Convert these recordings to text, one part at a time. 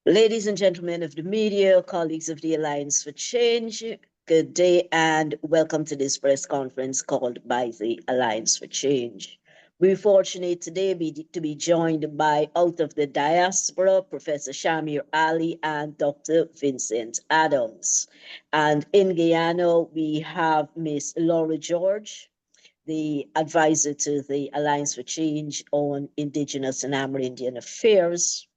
Ladies and gentlemen of the media, colleagues of the Alliance for Change, good day and welcome to this press conference called by the Alliance for Change. We're fortunate today to be joined by out of the diaspora, Professor Shamir Ali and Dr. Vincent Adams. And in Guyana, we have Miss Laura George, the advisor to the Alliance for Change on Indigenous and Amerindian Affairs,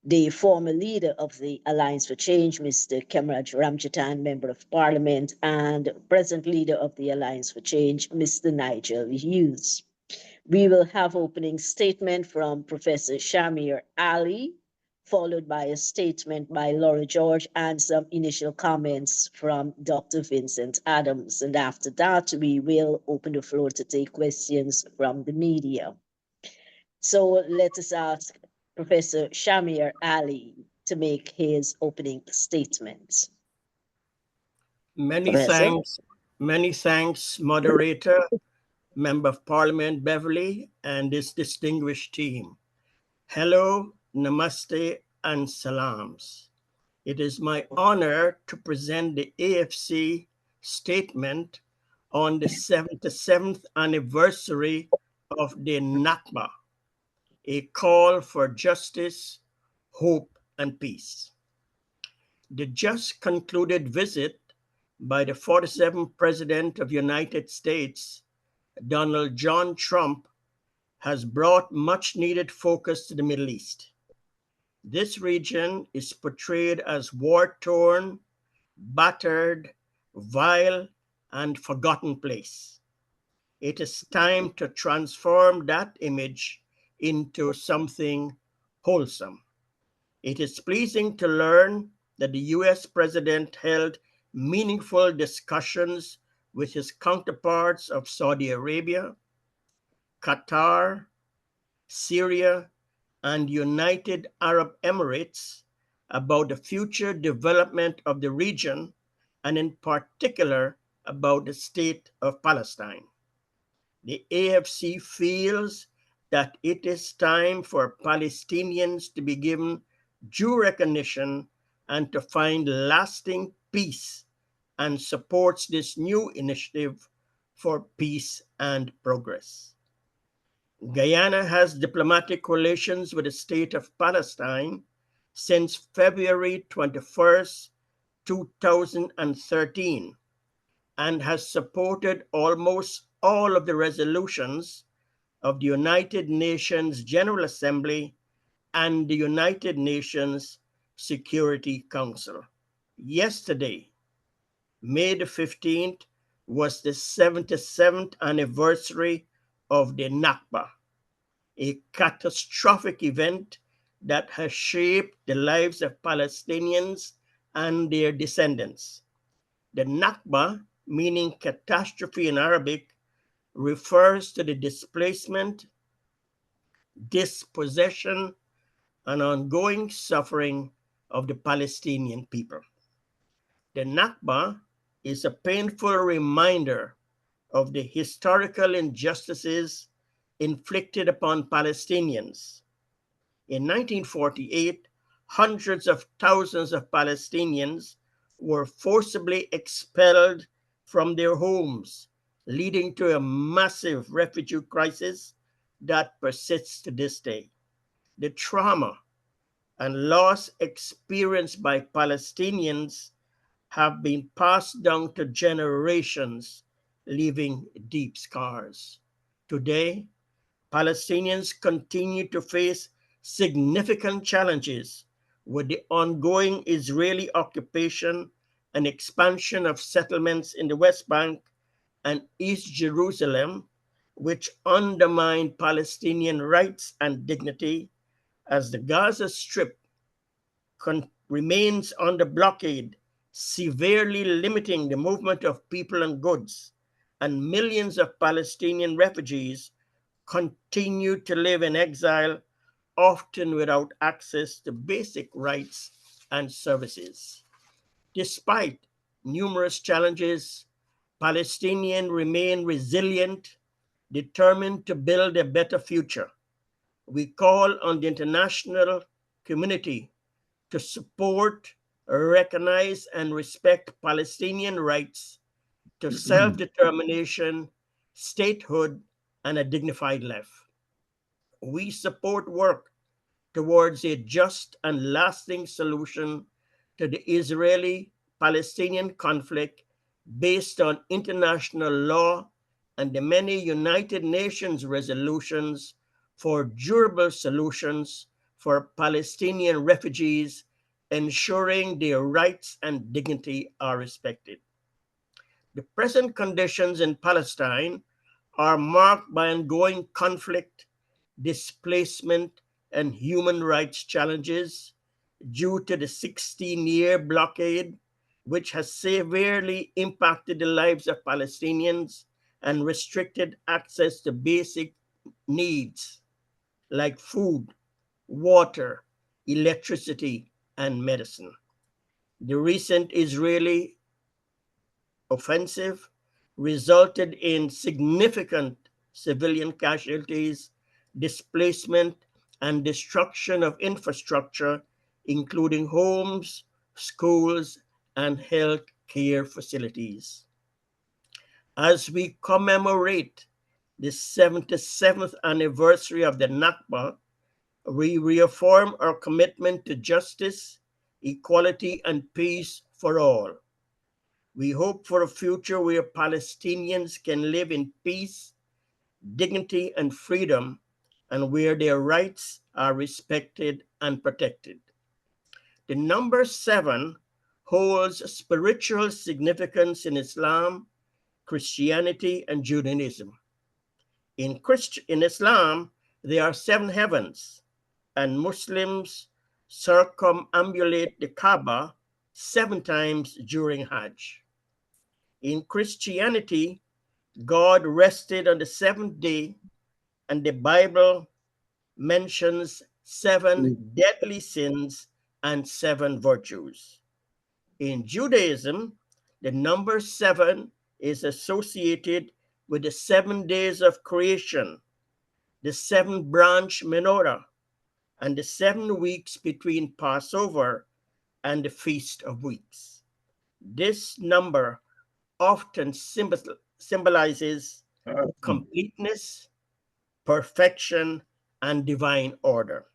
the former leader of the Alliance for Change, Mr. Kemraj Ramjatan, Member of Parliament, and present leader of the Alliance for Change, Mr. Nigel Hughes. We will have opening statement from Professor Shamir Ali, followed by a statement by Laura George and some initial comments from Dr. Vincent Adams. And after that, we will open the floor to take questions from the media. So let us ask Professor Shamir Ali to make his opening statement. Many Professor? thanks, moderator, Member of Parliament Beverly, and this distinguished team. Hello, namaste, and salams. It is my honor to present the AFC statement on the 77th anniversary of the Nakba, a call for justice, hope, and peace. The just concluded visit by the 47th President of the United States, Donald John Trump, has brought much needed focus to the Middle East. This region is portrayed as war-torn, battered, vile, and forgotten place. It is time to transform that image into something wholesome. It is pleasing to learn that the US president held meaningful discussions with his counterparts of Saudi Arabia, Qatar, Syria, and United Arab Emirates about the future development of the region, and in particular about the state of Palestine. The AFC feels that it is time for Palestinians to be given due recognition and to find lasting peace, and supports this new initiative for peace and progress. Guyana has diplomatic relations with the state of Palestine since February 21st, 2013, and has supported almost all of the resolutions of the United Nations General Assembly and the United Nations Security Council. Yesterday, May the 15th, was the 77th anniversary of the Nakba, a catastrophic event that has shaped the lives of Palestinians and their descendants. The Nakba, meaning catastrophe in Arabic, refers to the displacement, dispossession, and ongoing suffering of the Palestinian people. The Nakba is a painful reminder of the historical injustices inflicted upon Palestinians. In 1948, hundreds of thousands of Palestinians were forcibly expelled from their homes, leading to a massive refugee crisis that persists to this day. The trauma and loss experienced by Palestinians have been passed down to generations, leaving deep scars. Today, Palestinians continue to face significant challenges with the ongoing Israeli occupation and expansion of settlements in the West Bank and East Jerusalem, which undermine Palestinian rights and dignity, as the Gaza Strip remains under blockade, severely limiting the movement of people and goods, and millions of Palestinian refugees continue to live in exile, often without access to basic rights and services. Despite numerous challenges, Palestinians remain resilient, determined to build a better future. We call on the international community to support, recognize, and respect Palestinian rights to self-determination, statehood, and a dignified life. We support work towards a just and lasting solution to the Israeli-Palestinian conflict based on international law and the many United Nations resolutions for durable solutions for Palestinian refugees, ensuring their rights and dignity are respected. The present conditions in Palestine are marked by ongoing conflict, displacement, and human rights challenges due to the 16-year blockade, which has severely impacted the lives of Palestinians and restricted access to basic needs like food, water, electricity, and medicine. The recent Israeli offensive resulted in significant civilian casualties, displacement, and destruction of infrastructure, including homes, schools, and health care facilities. As we commemorate the 77th anniversary of the Nakba, we reaffirm our commitment to justice, equality, and peace for all. We hope for a future where Palestinians can live in peace, dignity, and freedom, and where their rights are respected and protected. The number 7 holds spiritual significance in Islam, Christianity, and Judaism. In Islam, there are 7 heavens, and Muslims circumambulate the Kaaba 7 times during Hajj. In Christianity, God rested on the 7th day, and the Bible mentions 7 deadly sins and 7 virtues. In Judaism, the number 7 is associated with the 7 days of creation, the 7-branch menorah, and the 7 weeks between Passover and the Feast of Weeks. This number often symbolizes completeness, perfection, and divine order.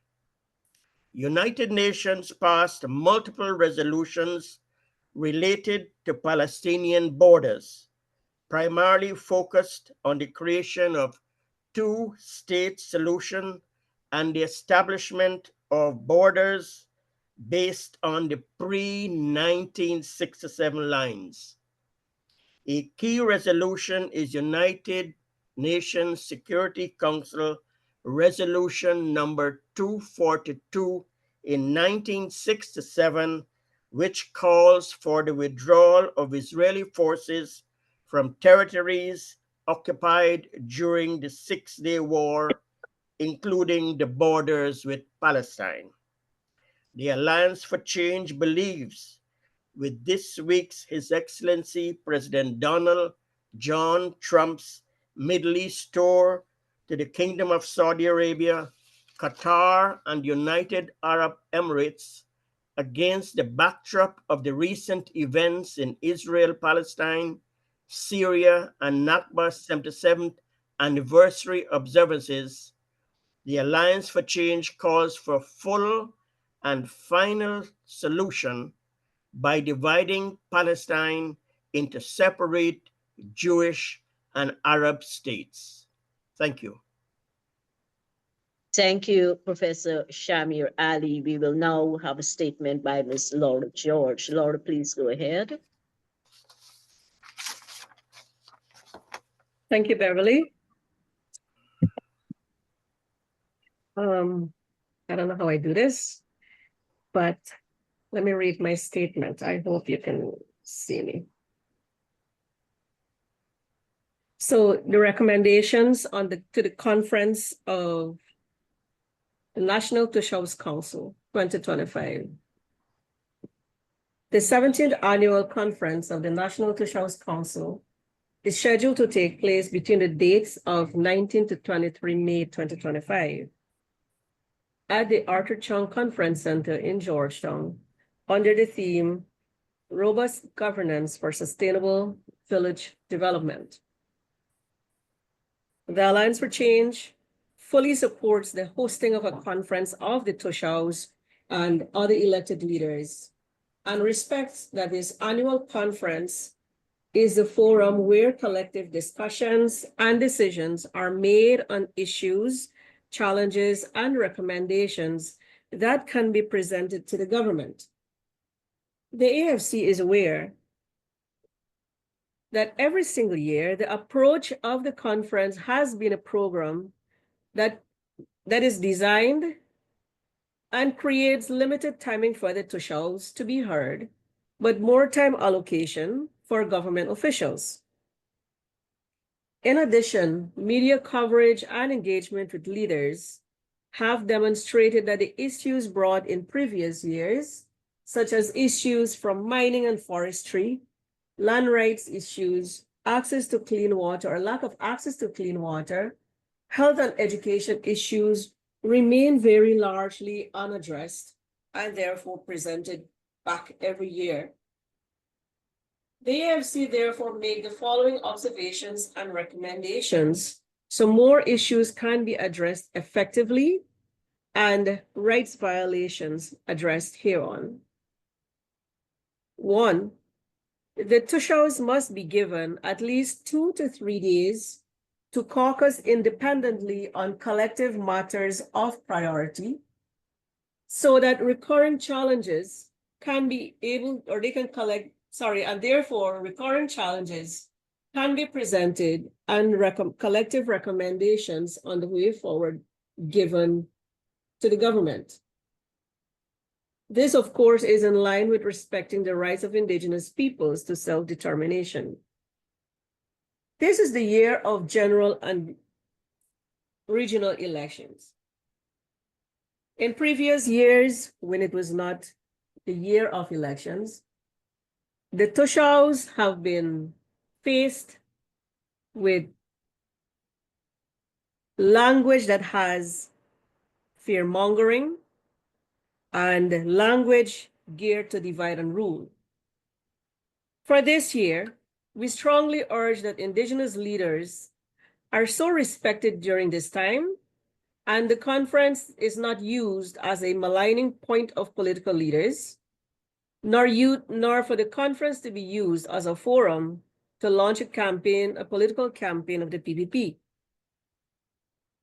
United Nations passed multiple resolutions related to Palestinian borders, primarily focused on the creation of two-state solution and the establishment of borders based on the pre-1967 lines. A key resolution is United Nations Security Council Resolution number 242 in 1967, which calls for the withdrawal of Israeli forces from territories occupied during the Six-Day War, including the borders with Palestine. The Alliance for Change believes with this week's His Excellency President Donald John Trump's Middle East tour to the Kingdom of Saudi Arabia, Qatar, and United Arab Emirates against the backdrop of the recent events in Israel, Palestine, Syria, and Nakba's 77th anniversary observances, the Alliance for Change calls for full and final solution by dividing Palestine into separate Jewish and Arab states. Thank you. Thank you, Professor Shamir Ali. We will now have a statement by Ms. Laura George. Laura, please go ahead. Thank you, Beverly. I don't know how I do this, but let me read my statement. I hope you can see me. So the recommendations to the conference of the National Tushhouse Council 2025. The 17th annual conference of the National Tushhouse Council is scheduled to take place between the dates of 19 to 23 May 2025. at the Arthur Chung Conference Center in Georgetown under the theme Robust Governance for Sustainable Village Development. The Alliance for Change fully supports the hosting of a conference of the Tushaus and other elected leaders, and respects that this annual conference is the forum where collective discussions and decisions are made on issues, challenges, and recommendations that can be presented to the government. The AFC is aware that every single year, the approach of the conference has been a program that is designed and creates limited timing for the Tushaus to be heard, but more time allocation for government officials. In addition, media coverage and engagement with leaders have demonstrated that the issues brought in previous years, such as issues from mining and forestry, land rights issues, access to clean water or lack of access to clean water, health and education issues remain very largely unaddressed and therefore presented back every year. The AFC therefore made the following observations and recommendations so more issues can be addressed effectively and rights violations addressed hereon. 1, the Tushaus must be given at least 2 to 3 days to caucus independently on collective matters of priority so that recurrent challenges can be able, or they can and therefore recurrent challenges can be presented and collective recommendations on the way forward given to the government. This, of course, is in line with respecting the rights of indigenous peoples to self-determination. This is the year of general and regional elections. In previous years, when it was not the year of elections, the Tushaus have been faced with language that has fear-mongering and language geared to divide and rule. For this year, we strongly urge that indigenous leaders are so respected during this time, and the conference is not used as a maligning point of political leaders, nor for the conference to be used as a forum to launch a political campaign of the PPP.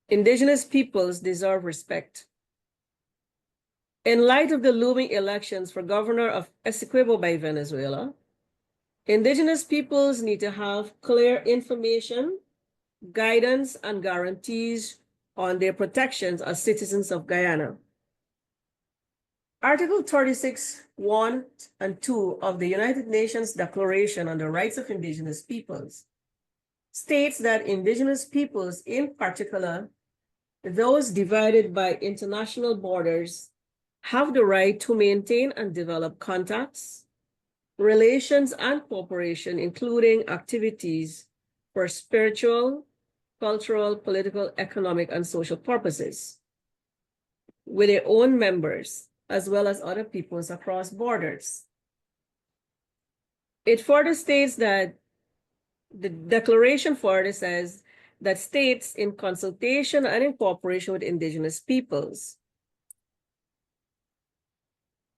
Indigenous peoples deserve respect. In light of the looming elections for governor of Essequibo by Venezuela, indigenous peoples need to have clear information, guidance, and guarantees on their protections as citizens of Guyana. Article 36, 1 and 2 of the United Nations Declaration on the Rights of Indigenous Peoples states that indigenous peoples, in particular, those divided by international borders, have the right to maintain and develop contacts, relations, and cooperation, including activities for spiritual, cultural, political, economic, and social purposes with their own members, as well as other peoples across borders. It further states that the declaration further says that states, in consultation and in cooperation with indigenous peoples,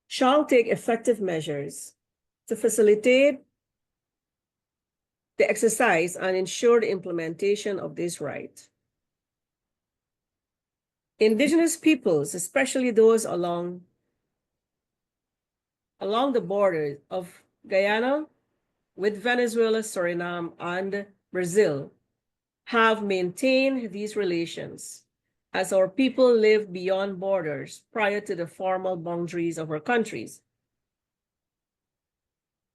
shall take effective measures to facilitate the exercise and ensure the implementation of this right. Indigenous peoples, especially those along the border of Guyana with Venezuela, Suriname, and Brazil, have maintained these relations as our people live beyond borders prior to the formal boundaries of our countries.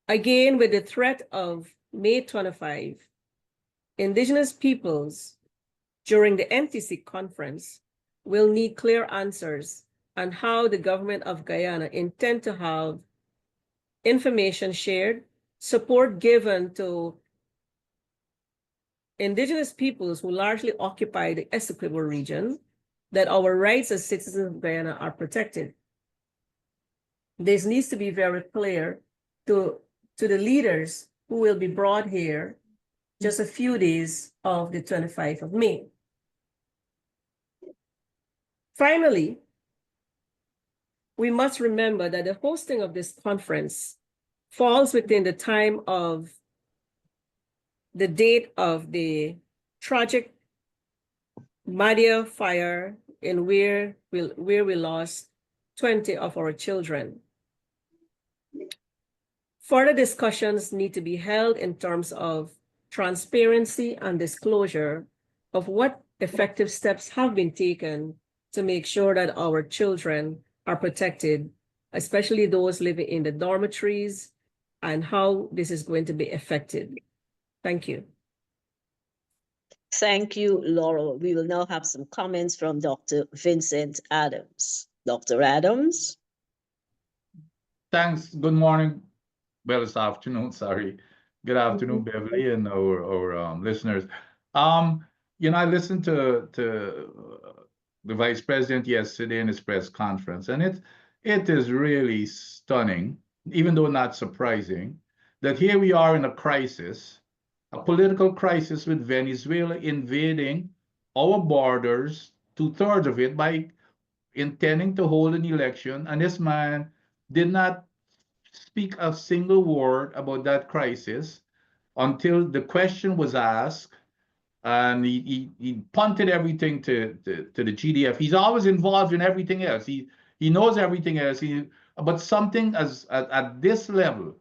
Again, with the threat of May 25, indigenous peoples during the NTC conference will need clear answers on how the government of Guyana intend to have information shared, support given to indigenous peoples who largely occupy the Essequibo region, that our rights as citizens of Guyana are protected. This needs to be very clear to the leaders who will be brought here just a few days of the 25th of May. Finally, we must remember that the hosting of this conference falls within the time of the date of the tragic Madia fire in where we lost 20 of our children. Further discussions need to be held in terms of transparency and disclosure of what effective steps have been taken to make sure that our children are protected, especially those living in the dormitories, and how this is going to be effective. Thank you. Thank you, Laurel. We will now have some comments from Dr. Vincent Adams. Dr. Adams? Thanks. Good morning. Well, it's afternoon, sorry. Good afternoon, Beverly, and our listeners. I listened to the Vice President yesterday in his press conference, and it is really stunning, even though not surprising, that here we are in a crisis, a political crisis with Venezuela invading our borders, 2/3 of it, by intending to hold an election, and this man did not speak a single word about that crisis until the question was asked, and he punted everything to the GDF. He's always involved in everything else. He knows everything else. But something at this level,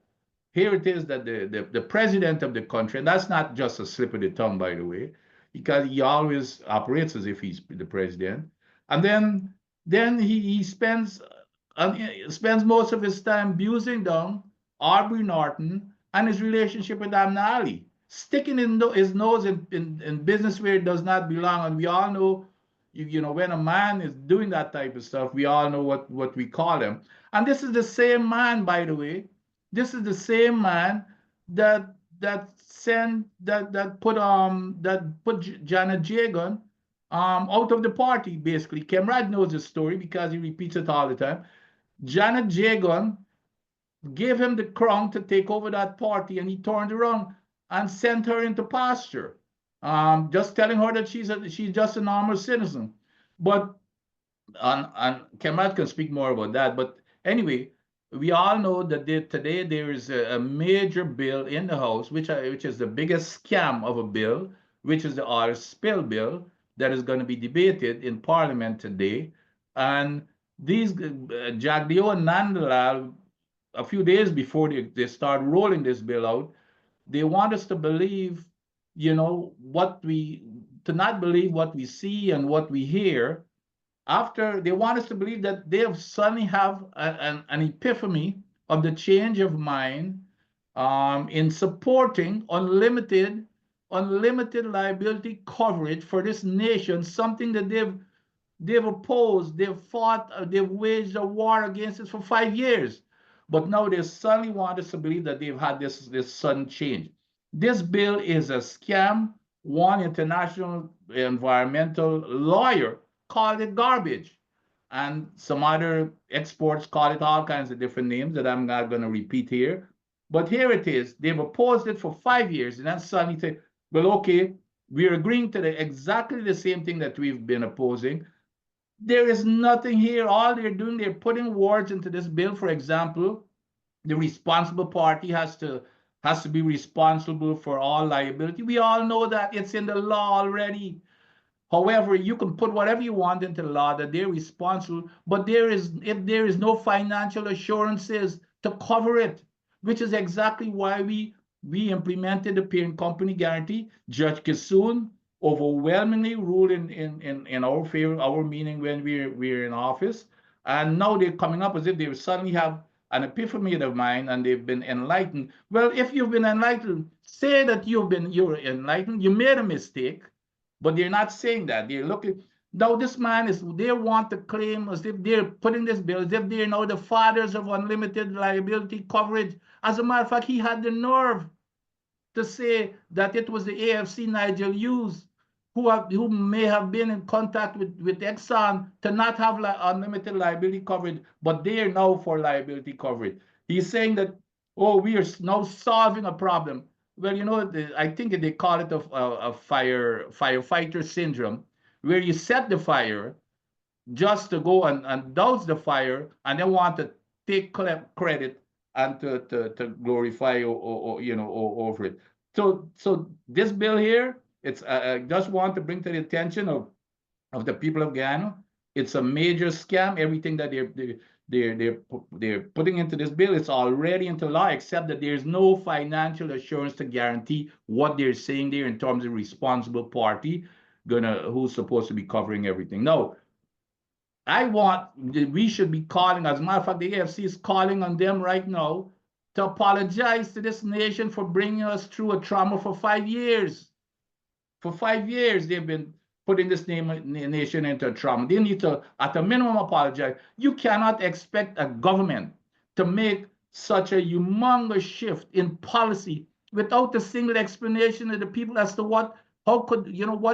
here it is that the president of the country, and that's not just a slip of the tongue, by the way, because he always operates as if he's the president, and then he spends most of his time abusing down Aubrey Norton and his relationship with Amna Ali, sticking his nose in business where it does not belong. And we all know, when a man is doing that type of stuff, we all know what we call him. And this is the same man, by the way. This is the same man that put Janet Jagan out of the party, basically. Kemrad knows the story because he repeats it all the time. Janet Jagan gave him the crown to take over that party, and he turned around and sent her into pasture, just telling her that she's just a normal citizen. But and Kemrat can speak more about that. But anyway, we all know that today there is a major bill in the House, which is the biggest scam of a bill, which is the oil spill bill that is going to be debated in Parliament today. And these Jagdeo and Nandalal, a few days before they start rolling this bill out, they want us to believe, to not believe what we see and what we hear. After they want us to believe that they have suddenly have an epiphany of the change of mind in supporting unlimited liability coverage for this nation, something that they've opposed, they've fought, they've waged a war against it for 5 years. But now they suddenly want us to believe that they've had this sudden change. This bill is a scam. One international environmental lawyer called it garbage. And some other experts call it all kinds of different names that I'm not going to repeat here. But here it is. They've opposed it for 5 years, and then suddenly say, well, okay, we're agreeing to exactly the same thing that we've been opposing. There is nothing here. All they're doing, they're putting words into this bill. For example, the responsible party has to be responsible for all liability. We all know that it's in the law already. However, you can put whatever you want into the law that they're responsible, but if there is no financial assurances to cover it, which is exactly why we implemented the parent company guarantee. Judge Kissoon overwhelmingly ruled in our favor, our meaning when we're in office. And now they're coming up as if they suddenly have an epiphany of mind and they've been enlightened. Well, if you've been enlightened, say that you're enlightened, you made a mistake, but they're not saying that. They're looking. Now this man they want to claim as if they're putting this bill, as if they're now the fathers of unlimited liability coverage. As a matter of fact, he had the nerve to say that it was the AFC Nigel Hughes who may have been in contact with Exxon to not have unlimited liability coverage, but they are now for liability coverage. He's saying that, oh, we are now solving a problem. Well, you know, I think they call it a firefighter syndrome, where you set the fire just to go and douse the fire and then want to take credit and to glorify or you know over it. So this bill here, it's I just want to bring to the attention of the people of Guyana. It's a major scam. Everything that they're putting into this bill, it's already into law, except that there's no financial assurance to guarantee what they're saying there in terms of responsible party who's supposed to be covering everything. No, we should be calling, as a matter of fact, the AFC is calling on them right now to apologize to this nation for bringing us through a trauma for 5 years. For 5 years, they've been putting this nation into a trauma. They need to, at a minimum, apologize. You cannot expect a government to make such a humongous shift in policy without a single explanation to the people as to what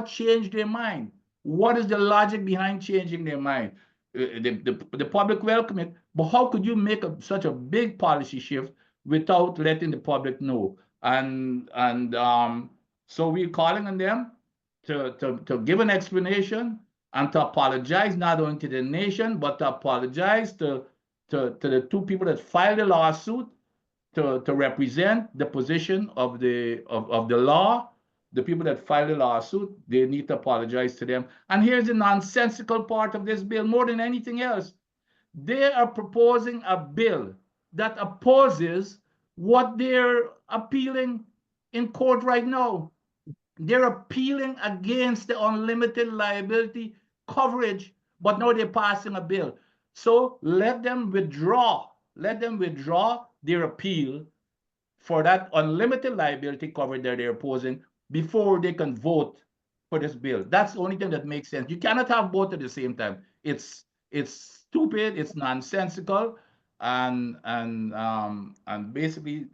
changed their mind. What is the logic behind changing their mind? The public welcome it, but how could you make such a big policy shift without letting the public know? So we're calling on them to give an explanation and to apologize not only to the nation, but to apologize to the two people that filed the lawsuit to represent the position of the law. The people that filed the lawsuit, they need to apologize to them. And here's the nonsensical part of this bill, more than anything else. They are proposing a bill that opposes what they're appealing in court right now. They're appealing against the unlimited liability coverage, but now they're passing a bill. So let them withdraw their appeal for that unlimited liability coverage that they're opposing before they can vote for this bill. That's the only thing that makes sense. You cannot have both at the same time. It's stupid, it's nonsensical, and basically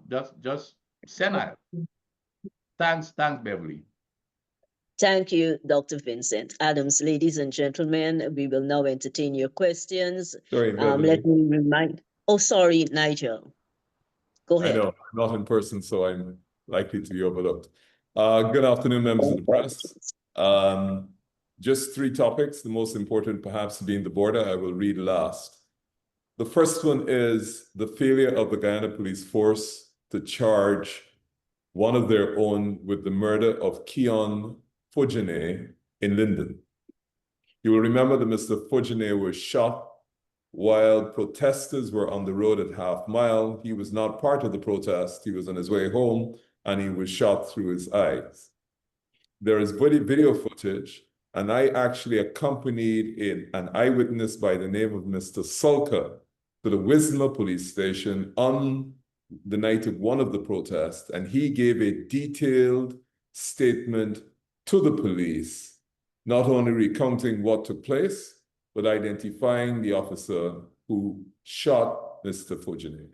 just senile. Thanks, Beverly. Thank you, Dr. Vincent Adams. Ladies and gentlemen, we will now entertain your questions. Sorry, Beverly. Let me remind. Oh, sorry, Nigel. Go I ahead. know, I'm not in person, so I'm likely to be overlooked. Good afternoon, members of the press. Just 3 topics, the most important perhaps being the border. I will read last. The first one is the failure of the Guyana Police Force to charge one of their own with the murder of Keon Fujine in Linden. You will remember that Mr. Fujine was shot while protesters were on the road at Half Mile. He was not part of the protest. He was on his way home and he was shot through his eyes. There is video footage, and I actually accompanied an eyewitness by the name of Mr. Sulka to the Wisma police station on the night of one of the protests, and he gave a detailed statement to the police, not only recounting what took place, but identifying the officer who shot Mr. Fujine.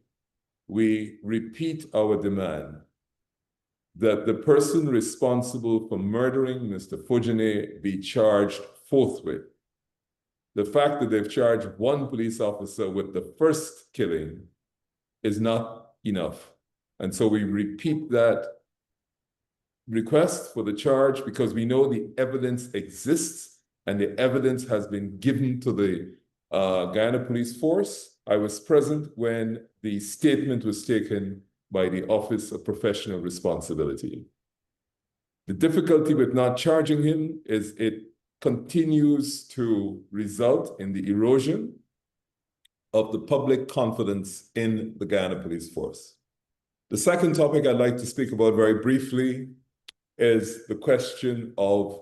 We repeat our demand that the person responsible for murdering Mr. Fujine be charged forthwith. The fact that they've charged one police officer with the first killing is not enough. And so we repeat that request for the charge because we know the evidence exists and the evidence has been given to the Guyana Police Force. I was present when the statement was taken by the Office of Professional Responsibility. The difficulty with not charging him is it continues to result in the erosion of the public confidence in the Guyana Police Force. The second topic I'd like to speak about very briefly is the question of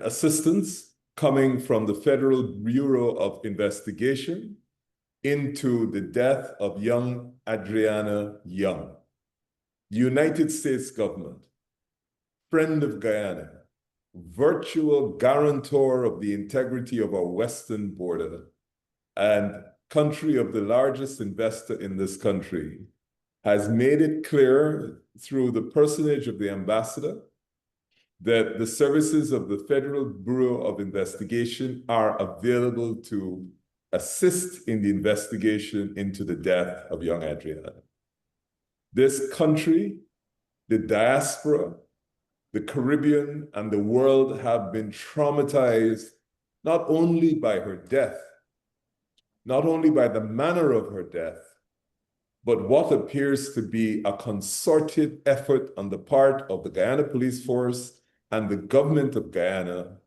assistance coming from the Federal Bureau of Investigation into the death of young Adriana Young. The United States government, friend of Guyana, virtual guarantor of the integrity of our western border, and country of the largest investor in this country, has made it clear through the personage of the ambassador that the services of the Federal Bureau of Investigation are available to assist in the investigation into the death of young Adriana. This country, the diaspora, the Caribbean, and the world have been traumatized not only by her death, not only by the manner of her death, but what appears to be a concerted effort on the part of the Guyana Police Force and the government of Guyana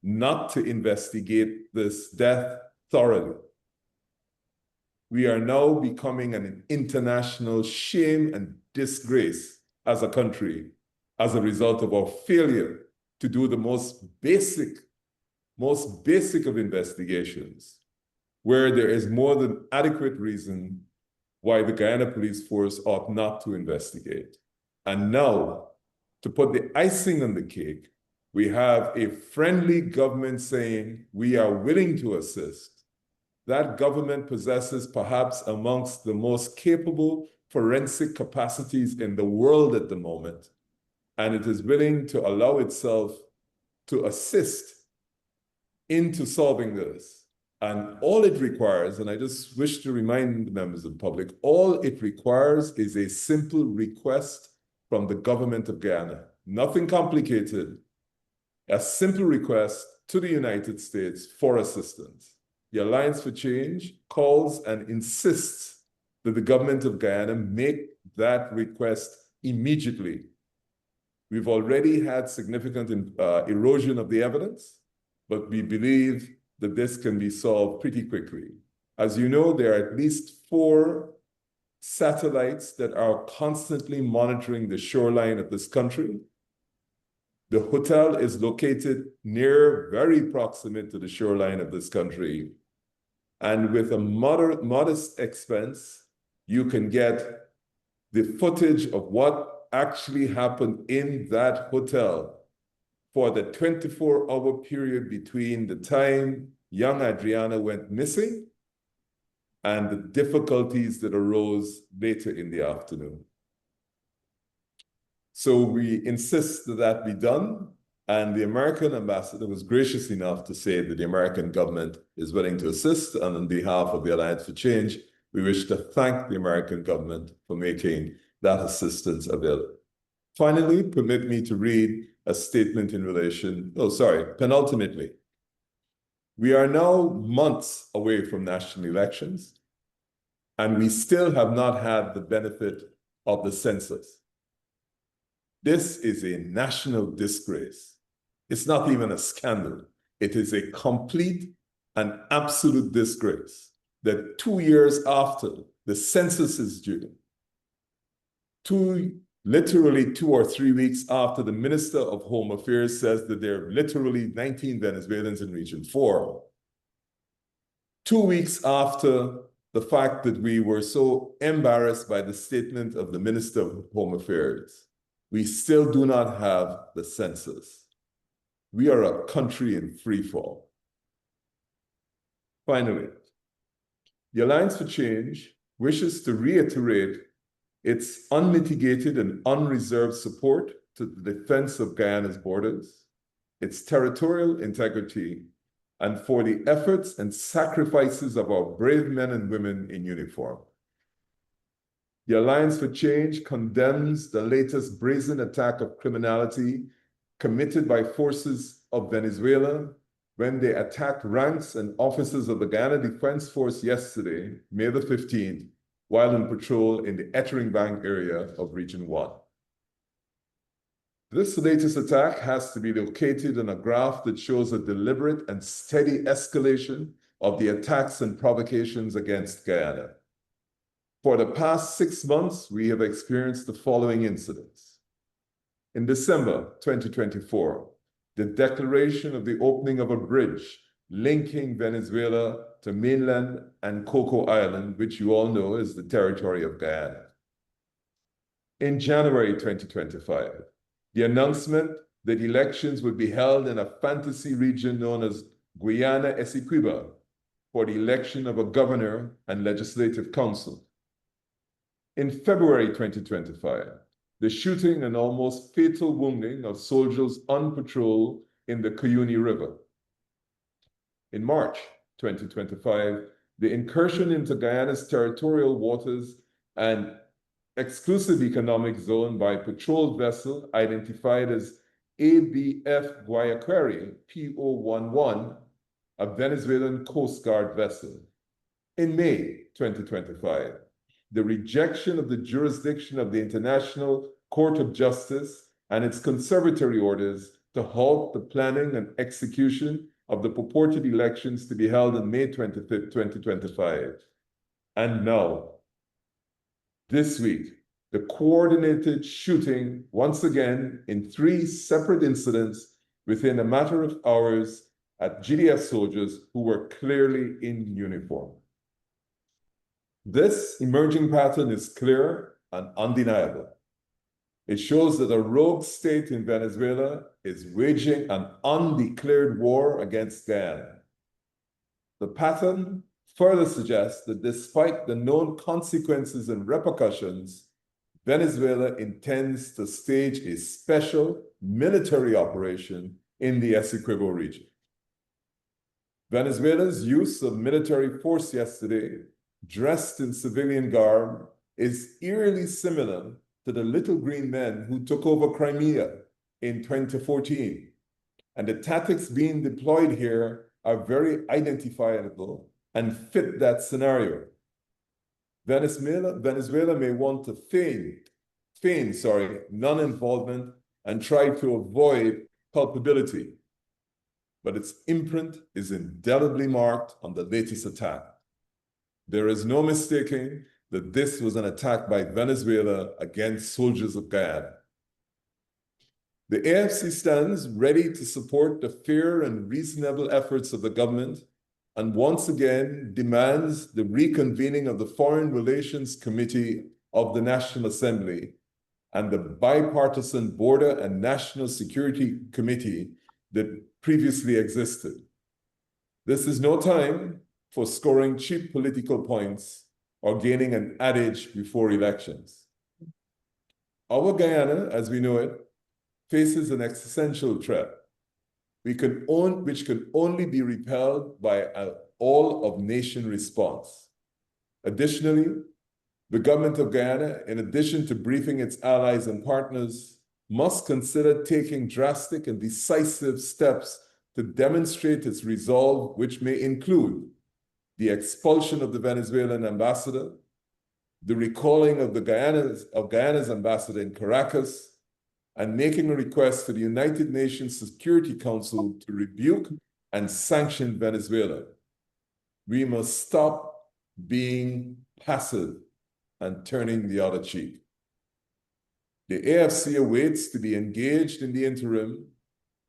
not to investigate this death thoroughly. We are now becoming an international shame and disgrace as a country as a result of our failure to do the most basic of investigations, where there is more than adequate reason why the Guyana Police Force ought not to investigate. And now, to put the icing on the cake, we have a friendly government saying we are willing to assist. That government possesses perhaps amongst the most capable forensic capacities in the world at the moment, and it is willing to allow itself to assist into solving this. And all it requires, and I just wish to remind the members of the public, all it requires is a simple request from the government of Guyana. Nothing complicated, a simple request to the United States for assistance. The Alliance for Change calls and insists that the government of Guyana make that request immediately. We've already had significant erosion of the evidence, but we believe that this can be solved pretty quickly. As you know, there are at least 4 satellites that are constantly monitoring the shoreline of this country. The hotel is located near, very proximate to the shoreline of this country. And with a modest expense, you can get the footage of what actually happened in that hotel for the 24-hour period between the time young Adriana went missing and the difficulties that arose later in the afternoon. So we insist that that be done, and the American ambassador was gracious enough to say that the American government is willing to assist, and on behalf of the Alliance for Change, we wish to thank the American government for making that assistance available. Finally, permit me to read a statement in relation, penultimately. We are now months away from national elections, and we still have not had the benefit of the census. This is a national disgrace. It's not even a scandal. It is a complete and absolute disgrace that 2 years after the census is due, literally 2 or 3 weeks after the Minister of Home Affairs says that there are literally 19 Venezuelans in Region 4, 2 weeks after the fact that we were so embarrassed by the statement of the Minister of Home Affairs, we still do not have the census. We are a country in free fall. Finally, the Alliance for Change wishes to reiterate its unmitigated and unreserved support to the defense of Guyana's borders, its territorial integrity, and for the efforts and sacrifices of our brave men and women in uniform. The Alliance for Change condemns the latest brazen attack of criminality committed by forces of Venezuela when they attacked ranks and officers of the Guyana Defense Force yesterday, May the 15th, while on patrol in the Ettering Bank area of Region 1. This latest attack has to be located in a graph that shows a deliberate and steady escalation of the attacks and provocations against Guyana. For the past 6 months, we have experienced the following incidents. In December 2024, the declaration of the opening of a bridge linking Venezuela to mainland and Coco Island, which you all know is the territory of Guyana. In January 2025, the announcement that elections would be held in a fantasy region known as Guyana Essequiba for the election of a governor and legislative council. In February 2025, the shooting and almost fatal wounding of soldiers on patrol in the Cuyuni River. In March 2025, the incursion into Guyana's territorial waters and exclusive economic zone by patrol vessel identified as ABF Guayaquiri PO11, a Venezuelan Coast Guard vessel. In May 2025, the rejection of the jurisdiction of the International Court of Justice and its conservatory orders to halt the planning and execution of the purported elections to be held on May 25th, 2025. And now, this week, the coordinated shooting once again in 3 separate incidents within a matter of hours at GDF soldiers who were clearly in uniform. This emerging pattern is clear and undeniable. It shows that a rogue state in Venezuela is waging an undeclared war against Guyana. The pattern further suggests that despite the known consequences and repercussions, Venezuela intends to stage a special military operation in the Essequibo region. Venezuela's use of military force yesterday, dressed in civilian garb, is eerily similar to the little green men who took over Crimea in 2014. And the tactics being deployed here are very identifiable and fit that scenario. Venezuela may want to feign non-involvement and try to avoid culpability, but its imprint is indelibly marked on the latest attack. There is no mistaking that this was an attack by Venezuela against soldiers of Guyana. The AFC stands ready to support the fair and reasonable efforts of the government and once again demands the reconvening of the Foreign Relations Committee of the National Assembly and the bipartisan Border and National Security Committee that previously existed. This is no time for scoring cheap political points or gaining an adage before elections. Our Guyana, as we know it, faces an existential threat, which can only be repelled by an all-of-nation response. Additionally, the government of Guyana, in addition to briefing its allies and partners, must consider taking drastic and decisive steps to demonstrate its resolve, which may include the expulsion of the Venezuelan ambassador, the recalling of Guyana's ambassador in Caracas, and making a request to the United Nations Security Council to rebuke and sanction Venezuela. We must stop being passive and turning the other cheek. The AFC awaits to be engaged in the interim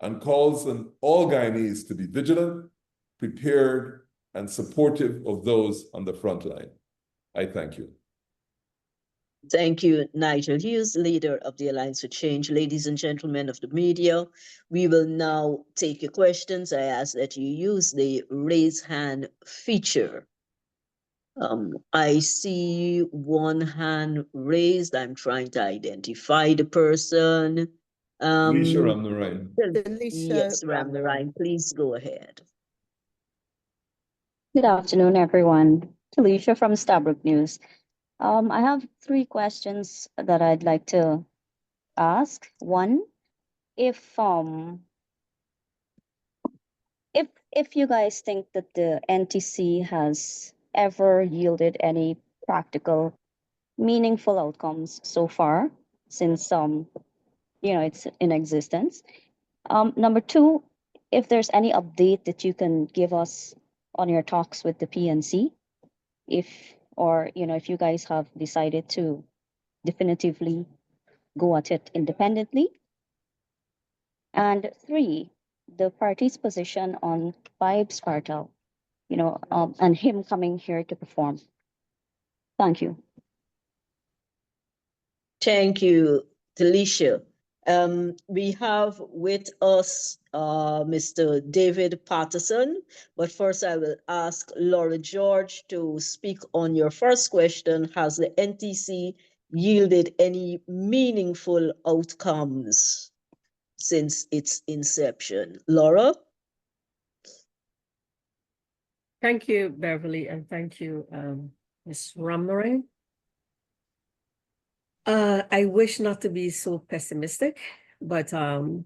and calls on all Guyanese to be vigilant, prepared, and supportive of those on the front line. I thank you. Thank you, Nigel Hughes, leader of the Alliance for Change. Ladies and gentlemen of the media, we will now take your questions. I ask that you use the raise hand feature. I see one hand raised. I'm trying to identify the person. Alicia Ramnarain. Yes, Ramnarain, please go ahead. Good afternoon, everyone. Alicia from Stabrook News. I have 3 questions that I'd like to ask. One, if you guys think that the NTC has ever yielded any practical, meaningful outcomes so far since it's in existence. Number 2, if there's any update that you can give us on your talks with the PNC, if you guys have decided to definitively go at it independently. And 3, the party's position on Vibes Cartel, and him coming here to perform. Thank you. Thank you, Talisha. We have with us Mr. David Patterson, but first I will ask Laura George to speak on your first question. Has the NTC yielded any meaningful outcomes since its inception? Laura? Thank you, Beverly, and thank you, Ms. Ramnore. I wish not to be so pessimistic, but the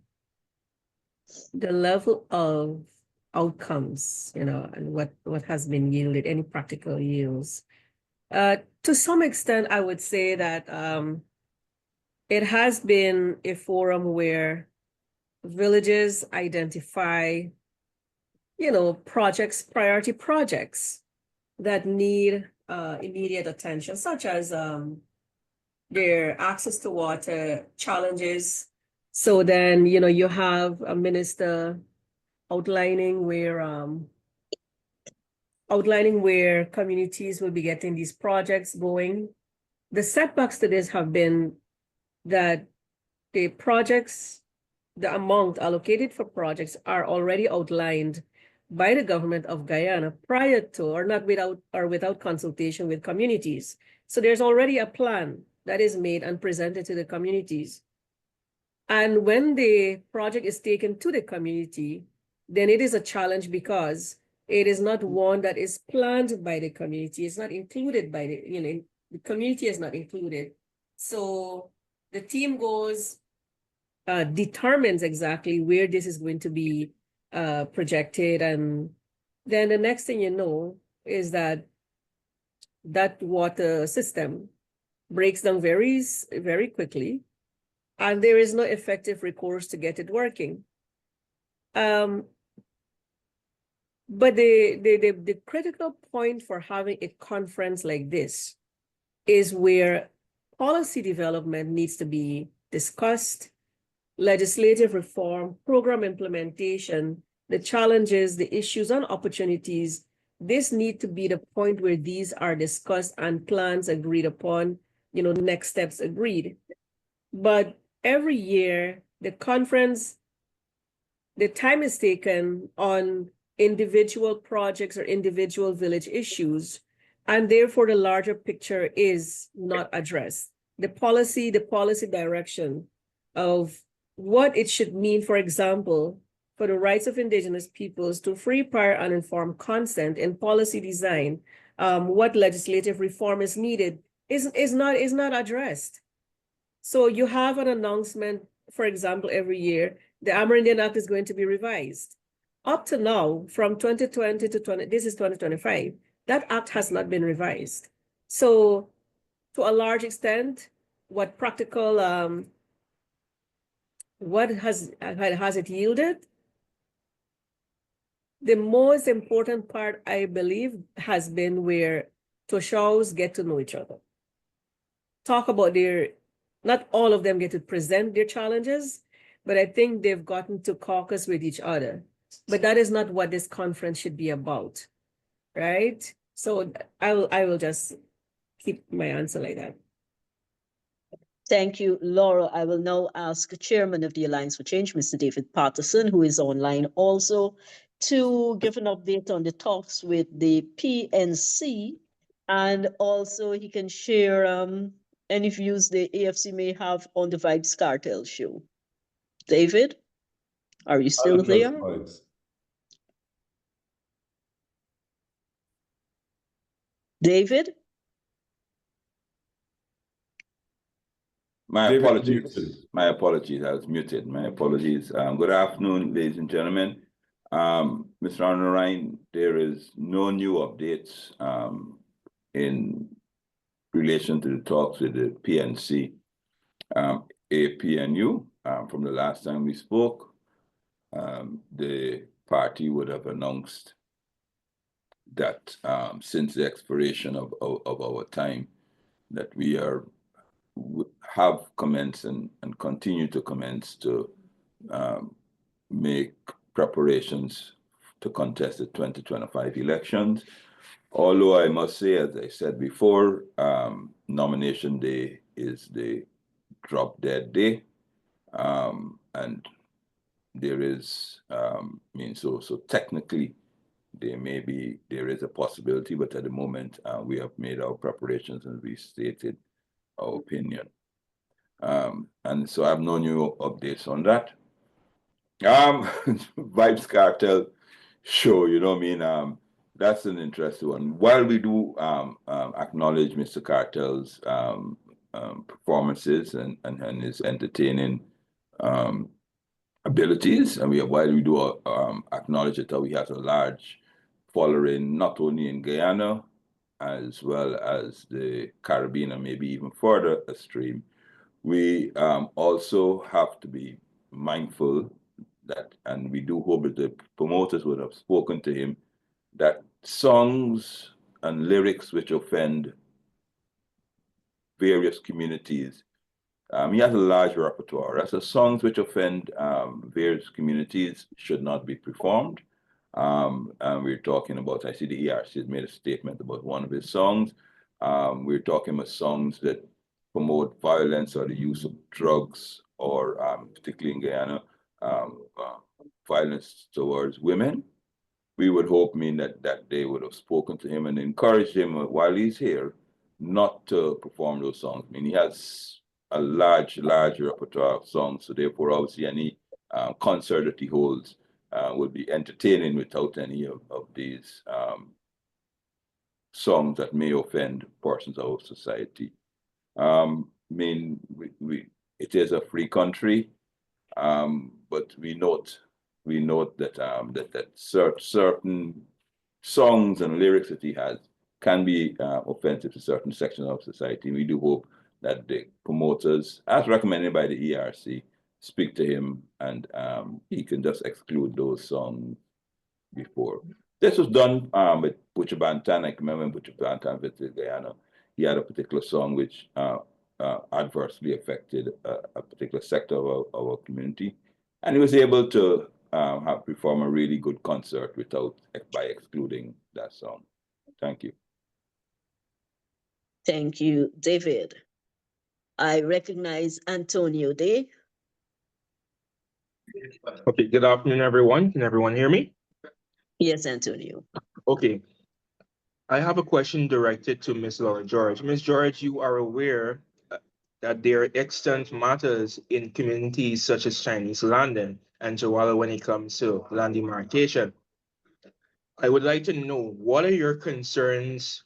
level of outcomes, and what has been yielded, any practical yields, to some extent, I would say that it has been a forum where villages identify, priority projects that need immediate attention, such as their access to water challenges. So then, you have a minister outlining where communities will be getting these projects going. The setbacks to this have been that the amount allocated for projects are already outlined by the government of Guyana prior to, or not without consultation with communities. So there's already a plan that is made and presented to the communities. And when the project is taken to the community, then it is a challenge because it is not one that is planned by the community. It's not included by the community is not included. So the team goes, determines exactly where this is going to be projected. And then the next thing you know is that water system breaks down very, very quickly, and there is no effective recourse to get it working. But the critical point for having a conference like this is where policy development needs to be discussed, legislative reform, program implementation, the challenges, the issues and opportunities. This need to be the point where these are discussed and plans agreed upon, next steps agreed. But every year, the conference, the time is taken on individual projects or individual village issues, and therefore the larger picture is not addressed. The policy direction of what it should mean, for example, for the rights of indigenous peoples to free, prior, and informed consent in policy design, what legislative reform is needed is not addressed. So you have an announcement, for example, every year, the Amerindian Act is going to be revised. Up to now, from 2020 to this is 2025, that act has not been revised. So to a large extent, what practical, what has it yielded? The most important part, I believe, has been where Toshaws get to know each other. Talk about not all of them get to present their challenges, but I think they've gotten to caucus with each other. But that is not what this conference should be about, right? So I will just keep my answer like that. Thank you, Laura. I will now ask the chairman of the Alliance for Change, Mr. David Patterson, who is online also, to give an update on the talks with the PNC, and also he can share any views the AFC may have on the Vibes Cartel show. David, are you still there? David? My apologies. My apologies. I was muted. My apologies. Good afternoon, ladies and gentlemen. Mr. Arnorine, there is no new updates in relation to the talks with the PNC, APNU. From the last time we spoke, the party would have announced that since the expiration of our time, that we have commenced and continue to commence to make preparations to contest the 2025 elections. Although I must say, as I said before, nomination day is the drop dead day. And there is, so technically there is a possibility, but at the moment we have made our preparations, and we stated our opinion. And so I have no new updates on that. Vibes Cartel show, you know what I mean? That's an interesting one. While we do acknowledge Mr. Cartel's performances and his entertaining abilities, and while we do acknowledge that he has a large following not only in Guyana as well as the Caribbean and maybe even further upstream, we also have to be mindful that, and we do hope that the promoters would have spoken to him, that songs and lyrics which offend various communities, he has a large repertoire. So songs which offend various communities should not be performed. And we're talking about, I see the ERC has made a statement about one of his songs. We're talking about songs that promote violence or the use of drugs, or particularly in Guyana, violence towards women. We would hope, that they would have spoken to him and encouraged him while he's here not to perform those songs. He has a large repertoire of songs, so therefore obviously any concert that he holds would be entertaining without any of these songs that may offend portions of our society. It is a free country, but we note that certain songs and lyrics that he has can be offensive to certain sections of society. We do hope that the promoters, as recommended by the ERC, speak to him and he can just exclude those songs before. This was done with Butcher Bantan. I remember when Butcher Bantan visited Guyana, he had a particular song which adversely affected a particular sector of our community, and he was able to perform a really good concert by excluding that song. Thank you. Thank you, David. I recognize Antonio Day. Okay, good afternoon, everyone. Can everyone hear me? Yes, Antonio. Okay. I have a question directed to Ms. Laura George. Ms. George, you are aware that there are extant matters in communities such as Chinese London and Jawala when it comes to land demarcation. I would like to know, what are your concerns,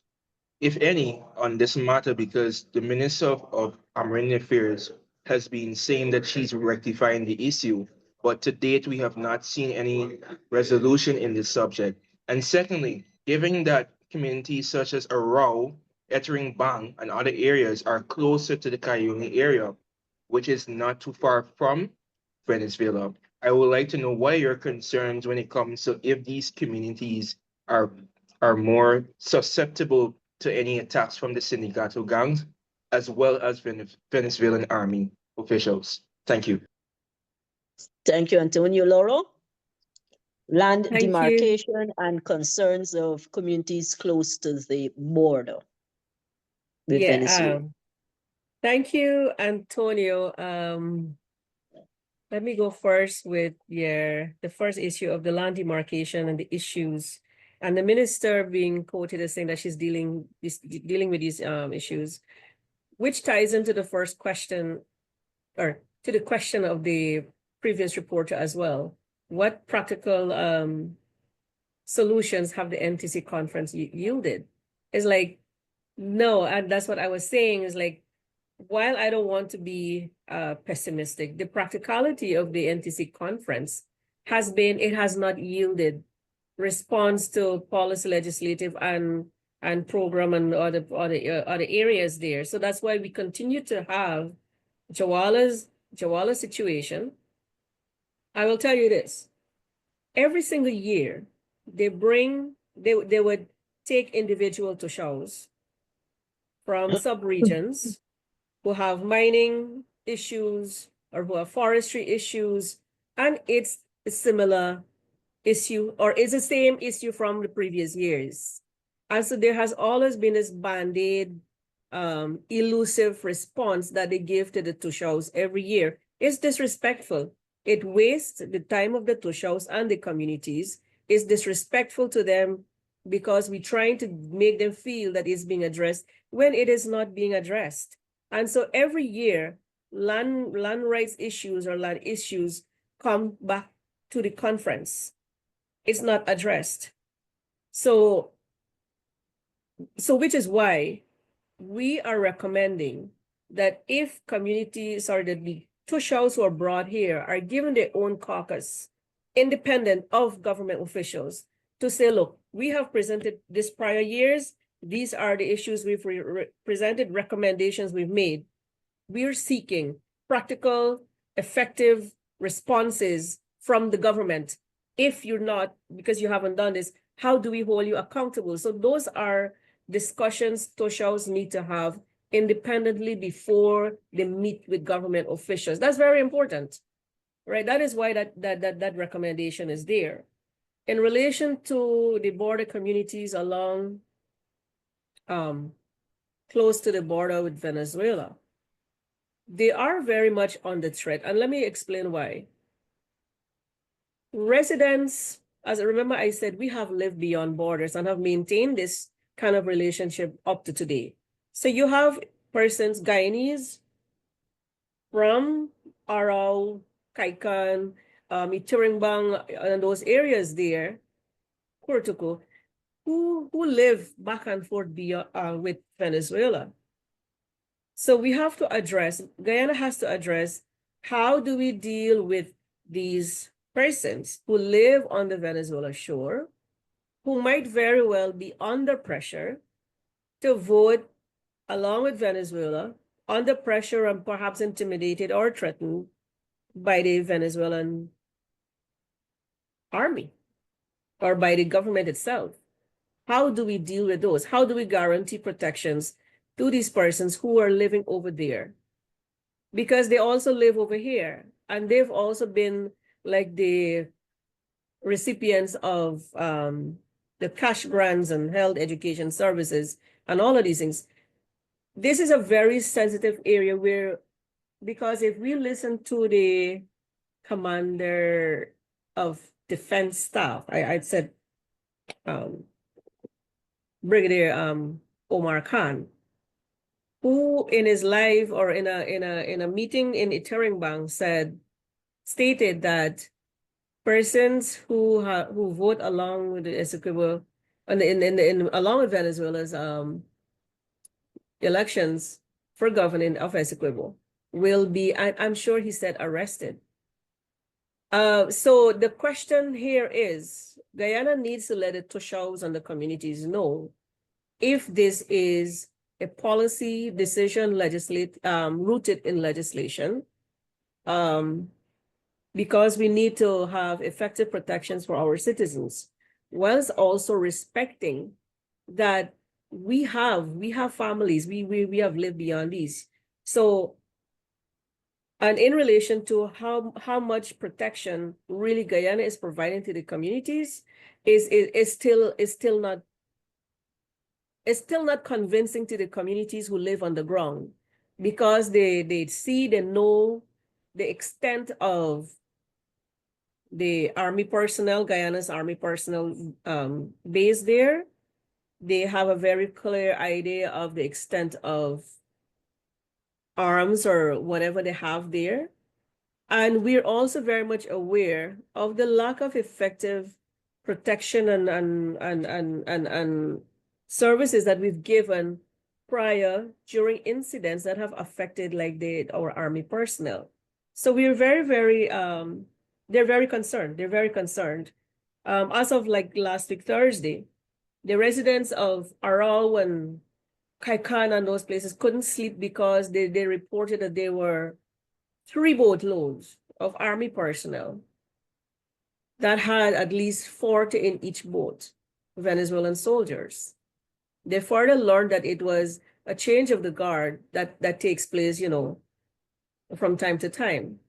if any, on this matter? Because the Minister of Marine Affairs has been saying that she's rectifying the issue, but to date, we have not seen any resolution in this subject. And secondly, given that communities such as Arau, Ettering Bang, and other areas are closer to the Cayenne area, which is not too far from Venezuela, I would like to know, what are your concerns when it comes to if these communities are more susceptible to any attacks from the Sindicato gangs, as well as Venezuelan army officials? Thank you. Thank you, Antonio. Laura? Land Thank you. demarcation and concerns of communities close to the border with Venezuela. Thank you, Antonio. Let me go first with the first issue of the land demarcation and the issues, and the minister being quoted as saying that she's dealing with these issues, which ties into the first question, or to the question of the previous reporter as well. What practical solutions have the NTC conference yielded? It's like, no, and that's what I was saying, is like, while I don't want to be pessimistic, the practicality of the NTC conference has been, it has not yielded response to policy, legislative, and program and other areas there. So that's why we continue to have Jawala situation. I will tell you this: every single year, they would take individual Tushaus from sub-regions who have mining issues or who have forestry issues, and it's a similar issue, or it's the same issue from the previous years. And so there has always been this band-aid, elusive response that they give to the Tushaus every year. It's disrespectful. It wastes the time of the Tushaus and the communities. It's disrespectful to them because we're trying to make them feel that it's being addressed when it is not being addressed. And so every year, land rights issues or land issues come back to the conference. It's not addressed. So which is why we are recommending that if communities or the Tushals who are brought here are given their own caucus, independent of government officials, to say, look, we have presented this prior years, these are the issues we've presented, recommendations we've made. We're seeking practical, effective responses from the government. If you're not, because you haven't done this, how do we hold you accountable? So those are discussions Tushals need to have independently before they meet with government officials. That's very important, right? That is why that recommendation is there. In relation to the border communities along close to the border with Venezuela, they are very much under threat. And let me explain why. Residents, as I remember, I said, we have lived beyond borders and have maintained this kind of relationship up to today. So you have persons, Guyanese, from Arau, Kaikan, Ituringbang, and those areas there, Kurtuku, who live back and forth beyond, with Venezuela. So we have to address, Guyana has to address, how do we deal with these persons who live on the Venezuela shore, who might very well be under pressure to vote along with Venezuela, under pressure and perhaps intimidated or threatened by the Venezuelan army or by the government itself. How do we deal with those? How do we guarantee protections to these persons who are living over there? Because they also live over here, and they've also been like the recipients of the cash grants and health education services and all of these things. This is a very sensitive area where, because if we listen to the commander of defense staff, I'd said Brigadier Omar Khan, who in his live or in a meeting in Ituringbang stated that persons who vote along with the Essequibo along with Venezuela's elections for governing of Essequibo will be, I'm sure he said, arrested. So the question here is, Guyana needs to let the Tushals and the communities know if this is a policy decision rooted in legislation, because we need to have effective protections for our citizens, whilst also respecting that we have families, we have lived beyond these. So, and in relation to how much protection really Guyana is providing to the communities is still not convincing to the communities who live on the ground, because they know the extent of the army personnel, Guyana's army personnel based there. They have a very clear idea of the extent of arms or whatever they have there. And we're also very much aware of the lack of effective protection and services that we've given prior during incidents that have affected like our army personnel. So we're very, they're very concerned. They're very concerned. As of like last week, Thursday, the residents of Arau and Kaikan and those places couldn't sleep because they reported that there were 3 boatloads of army personnel that had at least 40 in each boat, Venezuelan soldiers. They further learned that it was a change of the guard that takes place, from time to time.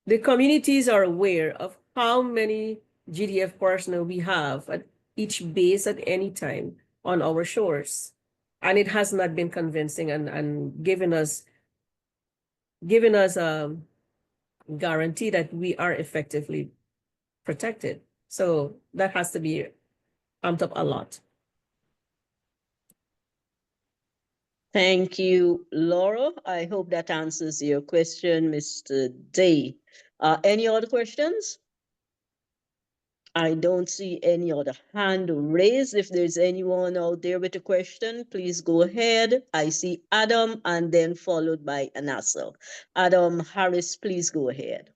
The communities are aware of how many GDF personnel we have at each base at any time on our shores. And it has not been convincing and given us a guarantee that we are effectively protected. So that has to be amped up a lot. Thank you, Laura. I hope that answers your question, Mr. Day. Any other questions? I don't see any other hand raised. If there's anyone out there with a question, please go ahead. I see Adam and then followed by Anassa. Adam Harris, please go ahead.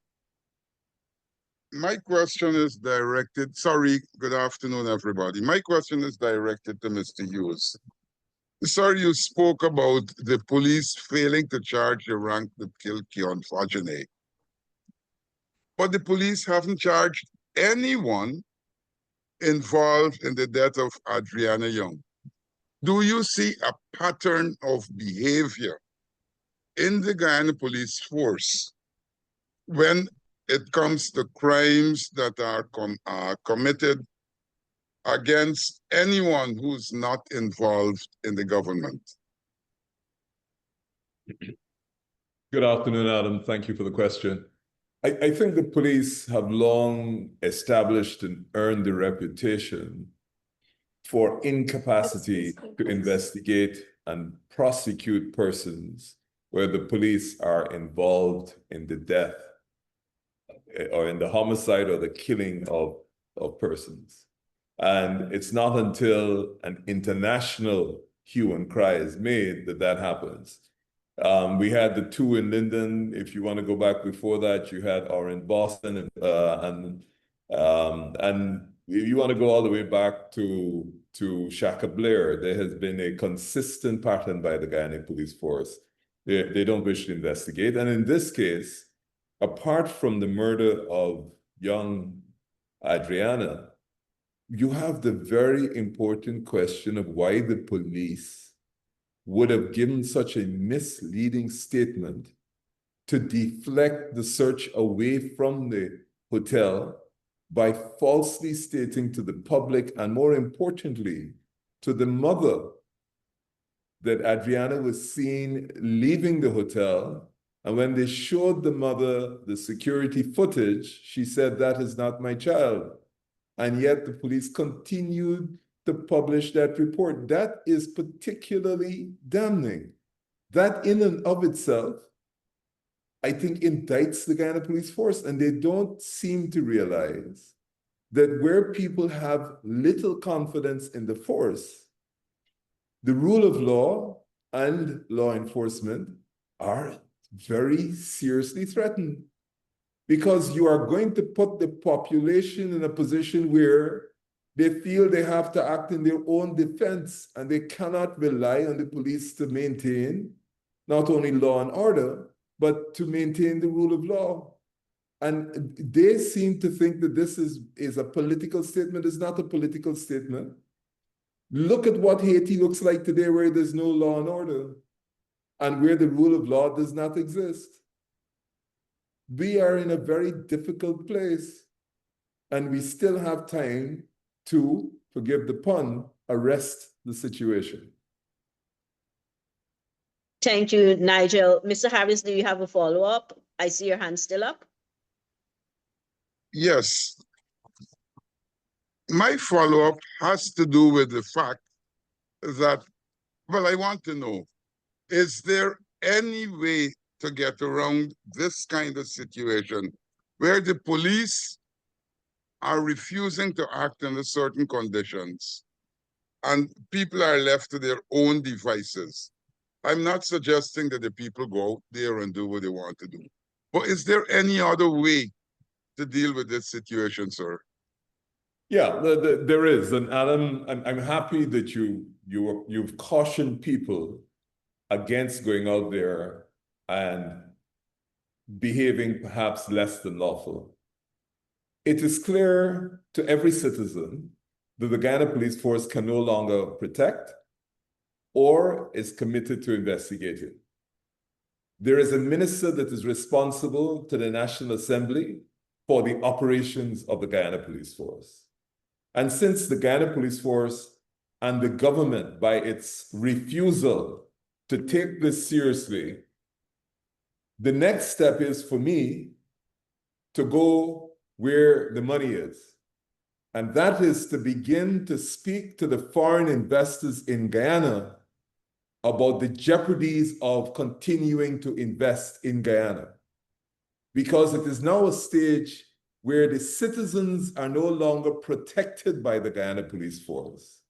My question is directed, sorry, good afternoon, everybody. My question is directed to Mr. Hughes. Sir, you spoke about the police failing to charge the rank that killed Keon Fajane. But the police haven't charged anyone involved in the death of Adriana Young. Do you see a pattern of behavior in the Guyana police force when it comes to crimes that are committed against anyone who's not involved in the government? Good afternoon, Adam. Thank you for the question. I think the police have long established and earned the reputation for incapacity to investigate and prosecute persons where the police are involved in the death or in the homicide or the killing of persons. And it's not until an international hue and cry is made that that happens. We had the two in Linden. If you want to go back before that, you had or in Boston, and if you want to go all the way back to Shaka Blair, there has been a consistent pattern by the Guyanese police force. They don't wish to investigate. And in this case, apart from the murder of young Adriana, you have the very important question of why the police would have given such a misleading statement to deflect the search away from the hotel by falsely stating to the public, and more importantly, to the mother, that Adriana was seen leaving the hotel. And when they showed the mother the security footage, she said, "That is not my child." And yet the police continued to publish that report. That is particularly damning. That in and of itself, I think, indicts the Guyana police force, and they don't seem to realize that where people have little confidence in the force, the rule of law and law enforcement are very seriously threatened, because you are going to put the population in a position where they feel they have to act in their own defense, and they cannot rely on the police to maintain not only law and order, but to maintain the rule of law. And they seem to think that this is a political statement. It's not a political statement. Look at what Haiti looks like today, where there's no law and order and where the rule of law does not exist. We are in a very difficult place, and we still have time to, forgive the pun, arrest the situation. Thank you, Nigel. Mr. Harris, do you have a follow-up? I see your hand still up. Yes. My follow-up has to do with the fact that, well, I want to know, is there any way to get around this kind of situation where the police are refusing to act under certain conditions and people are left to their own devices? I'm not suggesting that the people go out there and do what they want to do, but is there any other way to deal with this situation, sir? Yeah, there is. And Adam, I'm happy that you've cautioned people against going out there and behaving perhaps less than lawful. It is clear to every citizen that the Guyana police force can no longer protect or is committed to investigating. There is a minister that is responsible to the National Assembly for the operations of the Guyana police force. And since the Guyana police force and the government, by its refusal to take this seriously, the next step is for me to go where the money is. And that is to begin to speak to the foreign investors in Guyana about the jeopardies of continuing to invest in Guyana, because it is now a stage where the citizens are no longer protected by the Guyana Police Force.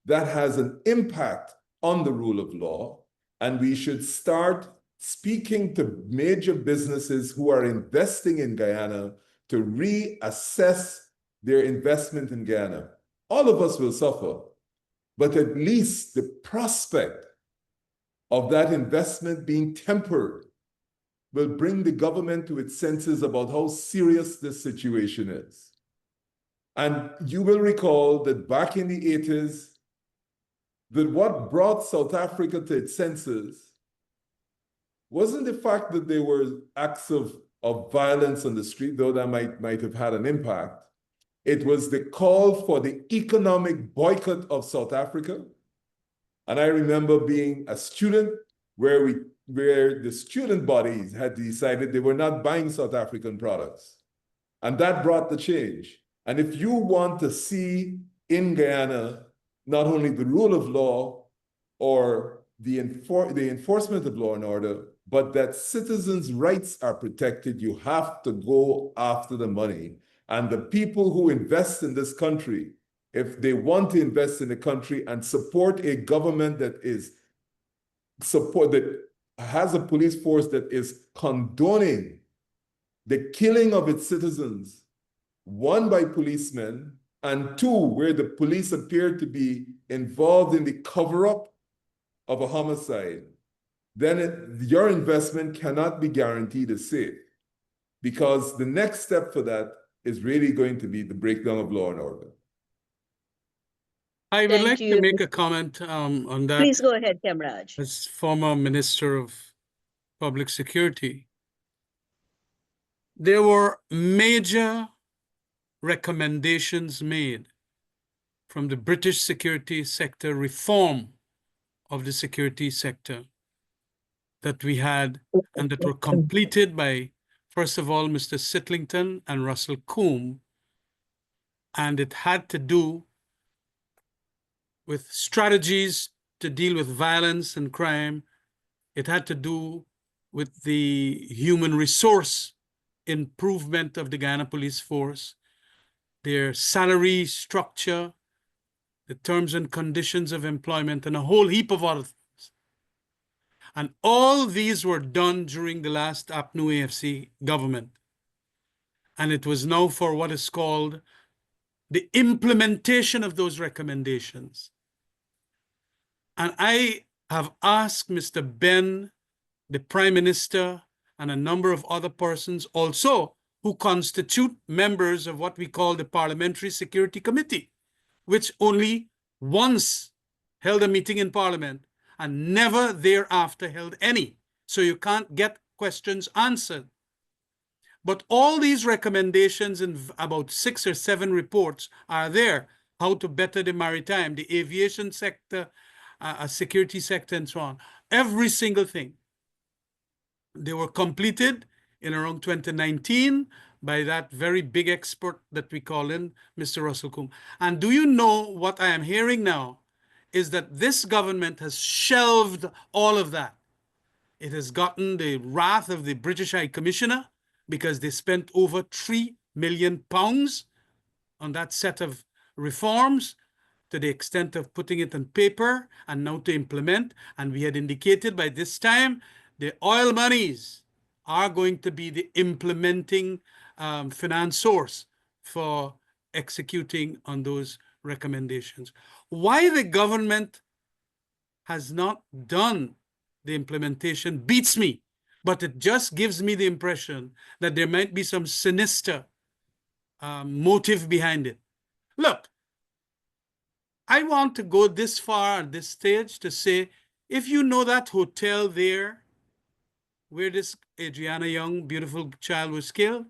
That has an impact on the rule of law, and we should start speaking to major businesses who are investing in Guyana to reassess their investment in Guyana. All of us will suffer, but at least the prospect of that investment being tempered will bring the government to its senses about how serious this situation is. And you will recall that back in the 80s, that what brought South Africa to its senses wasn't the fact that there were acts of violence on the street, though that might have had an impact. It was the call for the economic boycott of South Africa. And I remember being a student where the student bodies had decided they were not buying South African products. And that brought the change. And if you want to see in Guyana not only the rule of law or the enforcement of law and order, but that citizens' rights are protected, you have to go after the money. And the people who invest in this country, if they want to invest in the country and support a government that has a police force that is condoning the killing of its citizens, one, by policemen, and two, where the police appear to be involved in the cover-up of a homicide, then your investment cannot be guaranteed as safe, because the next step for that is really going to be the breakdown of law and order. I would Thank like you. to make a comment on that. Please go ahead, Kamraj. As former Minister of Public Security, there were major recommendations made from the British security sector reform of the security sector that we had and that were completed by, first of all, Mr. Sitlington and Russell Coombe. And it had to do with strategies to deal with violence and crime. It had to do with the human resource improvement of the Guyana Police Force, their salary structure, the terms and conditions of employment, and a whole heap of other things. And all these were done during the last APNU AFC government. And it was now for what is called the implementation of those recommendations. And I have asked Mr. Ben, the Prime Minister, and a number of other persons also who constitute members of what we call the Parliamentary Security Committee, which only once held a meeting in Parliament and never thereafter held any. So you can't get questions answered. But all these recommendations in about 6 or 7 reports are there. How to better the maritime, the aviation sector, security sector, and so on. Every single thing. They were completed in around 2019 by that very big expert that we call in, Mr. Russell Coombe. And do you know what I am hearing now is that this government has shelved all of that. It has gotten the wrath of the British High Commissioner because they spent over £3 million on that set of reforms, to the extent of putting it on paper and now to implement. And we had indicated by this time the oil monies are going to be the implementing finance source for executing on those recommendations. Why the government has not done the implementation beats me, but it just gives me the impression that there might be some sinister motive behind it. Look, I want to go this far at this stage to say, if you know that hotel there where this Adriana Young, beautiful child, was killed,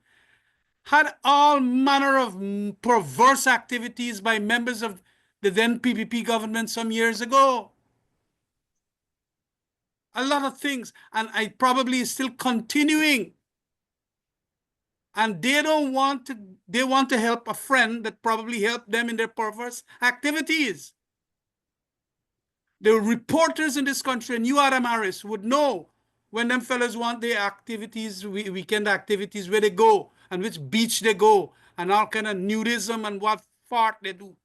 had all manner of perverse activities by members of the then PPP government some years ago. A lot of things, and I probably is still continuing. And they don't want to, they want to help a friend that probably helped them in their perverse activities. The reporters in this country, and you, Adam Harris, would know when them fellas want their activities, weekend activities, where they go and which beach they go and all kind of nudism and what fart they do.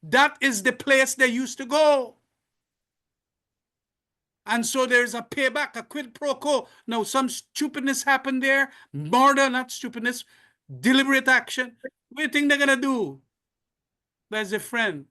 That is the place they used to go. And so there's a payback, a quid pro quo. Now, some stupidness happened there, murder, not stupidness, deliberate action. What do you think they're going to do? There's a friend.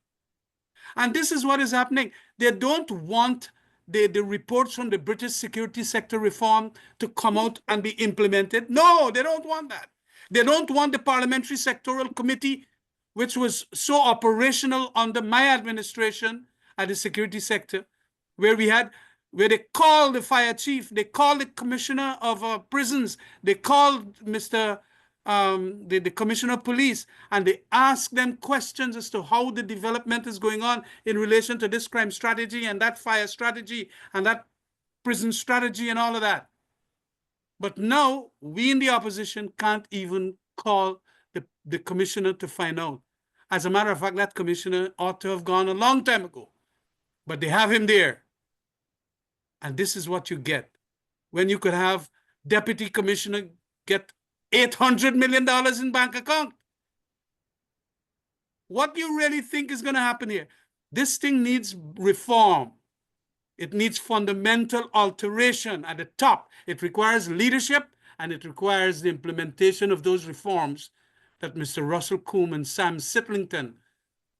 And this is what is happening. They don't want the reports from the British security sector reform to come out and be implemented. No, they don't want that. They don't want the Parliamentary Sectoral Committee, which was so operational under my administration at the security sector, where they called the fire chief, they called the commissioner of prisons, they called the commissioner of police, and they ask them questions as to how the development is going on in relation to this crime strategy and that fire strategy and that prison strategy and all of that. But now we in the opposition can't even call the commissioner to find out. As a matter of fact, that commissioner ought to have gone a long time ago, but they have him there. And this is what you get when you could have deputy commissioner get $800 million in bank account. What do you really think is going to happen here? This thing needs reform. It needs fundamental alteration at the top. It requires leadership, and it requires the implementation of those reforms that Mr. Russell Coombe and Sam Sitlington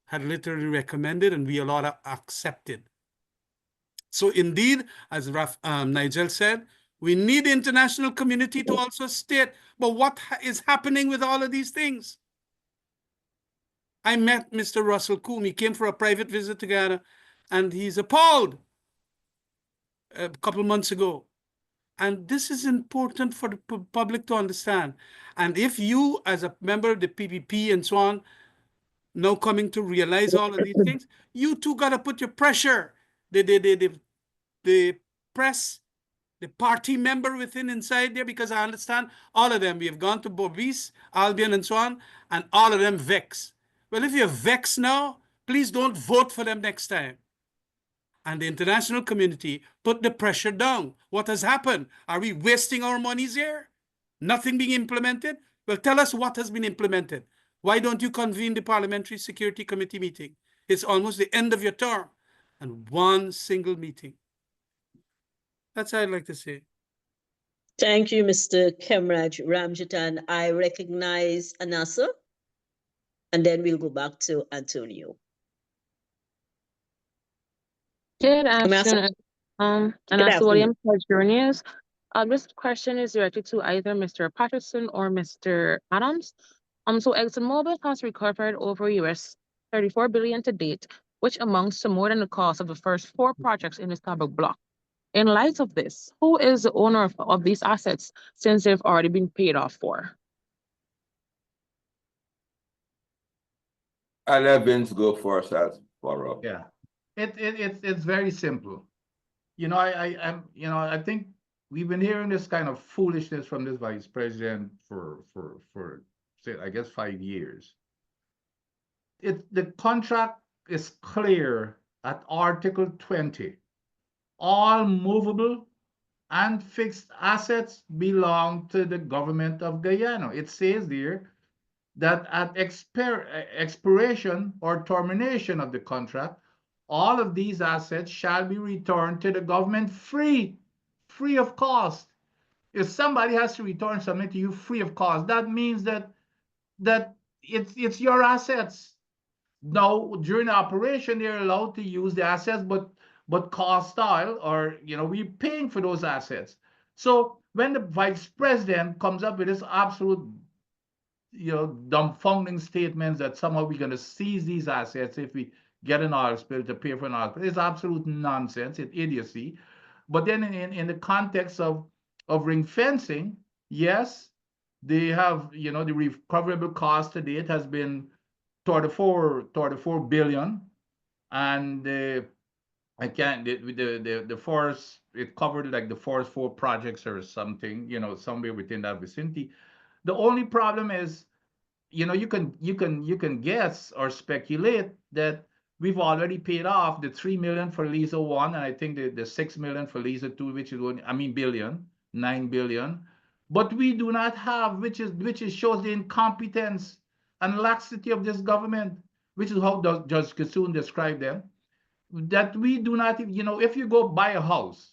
had literally recommended, and we a lot accepted. So indeed, as Nigel said, we need the international community to also state, but what is happening with all of these things? I met Mr. Russell Coombe. He came for a private visit to Ghana, and he's appalled a couple of months ago. And this is important for the public to understand. And if you, as a member of the PPP and so on, now coming to realize all of these things, you too got to put your pressure. The press, the party member within inside there, because I understand all of them. We have gone to Bobis, Albion, and so on, and all of them vex. Well, if you're vexed now, please don't vote for them next time. And the international community put the pressure down. What has happened? Are we wasting our monies here? Nothing being implemented? Well, tell us what has been implemented. Why don't you convene the Parliamentary Security Committee meeting? It's almost the end of your term, and one single meeting. That's what I'd like to say. Thank you, Mr. Kemraj Ramjitan. I recognize Anasa, and then we'll go back to Antonio. Good Anasa? afternoon. And Good as afternoon. William Juniors, this question is directed to either Mr. Patterson or Mr. Adams. So ExxonMobil has recovered over US 34 billion to date, which amounts to more than the cost of the first 4 projects in the Starbuck block. In light of this, who is the owner of these assets since they've already been paid off for? I'll let Vince go first as follow-up. Yeah, it's very simple. I think we've been hearing this kind of foolishness from this vice president for say, I guess 5 years. The contract is clear at Article 20. All movable and fixed assets belong to the government of Guyana. It says there that at expiration or termination of the contract, all of these assets shall be returned to the government free of cost. If somebody has to return something to you free of cost, that means that it's your assets. Now, during the operation, they're allowed to use the assets, but cost style, or we're paying for those assets. So when the vice president comes up with this absolute dumbfounding statements that somehow we're going to seize these assets if we get an oil spill to pay for an oil spill, it's absolute nonsense. It's idiocy. But then in the context of ring fencing, yes, they have, the recoverable cost to date has been 34 billion, and I can't, the forest, it covered like the forest 4 projects or something, somewhere within that vicinity. The only problem is, you can guess or speculate that we've already paid off the 3 million for Lisa 1, and I think the 6 million for Lisa 2, which is only, I mean, billion, 9 billion. But we do not have, which shows the incompetence and laxity of this government, which is how Judge Kissoon described them, that we do not, if you go buy a house,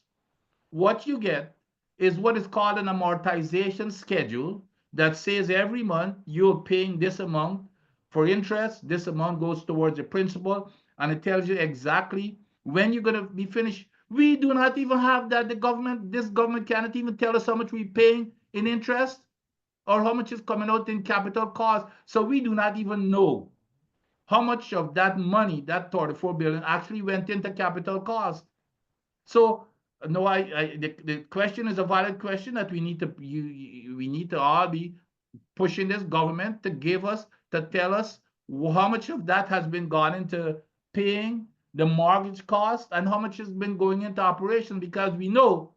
what you get is what is called an amortization schedule that says every month you're paying this amount for interest, this amount goes towards the principal, and it tells you exactly when you're going to be finished. We do not even have that. This government cannot even tell us how much we're paying in interest or how much is coming out in capital cost. So we do not even know how much of that money, that 34 billion, actually went into capital cost. So no, the question is a valid question that we need to all be pushing this government to tell us how much of that has been gone into paying the mortgage cost and how much has been going into operation, because we know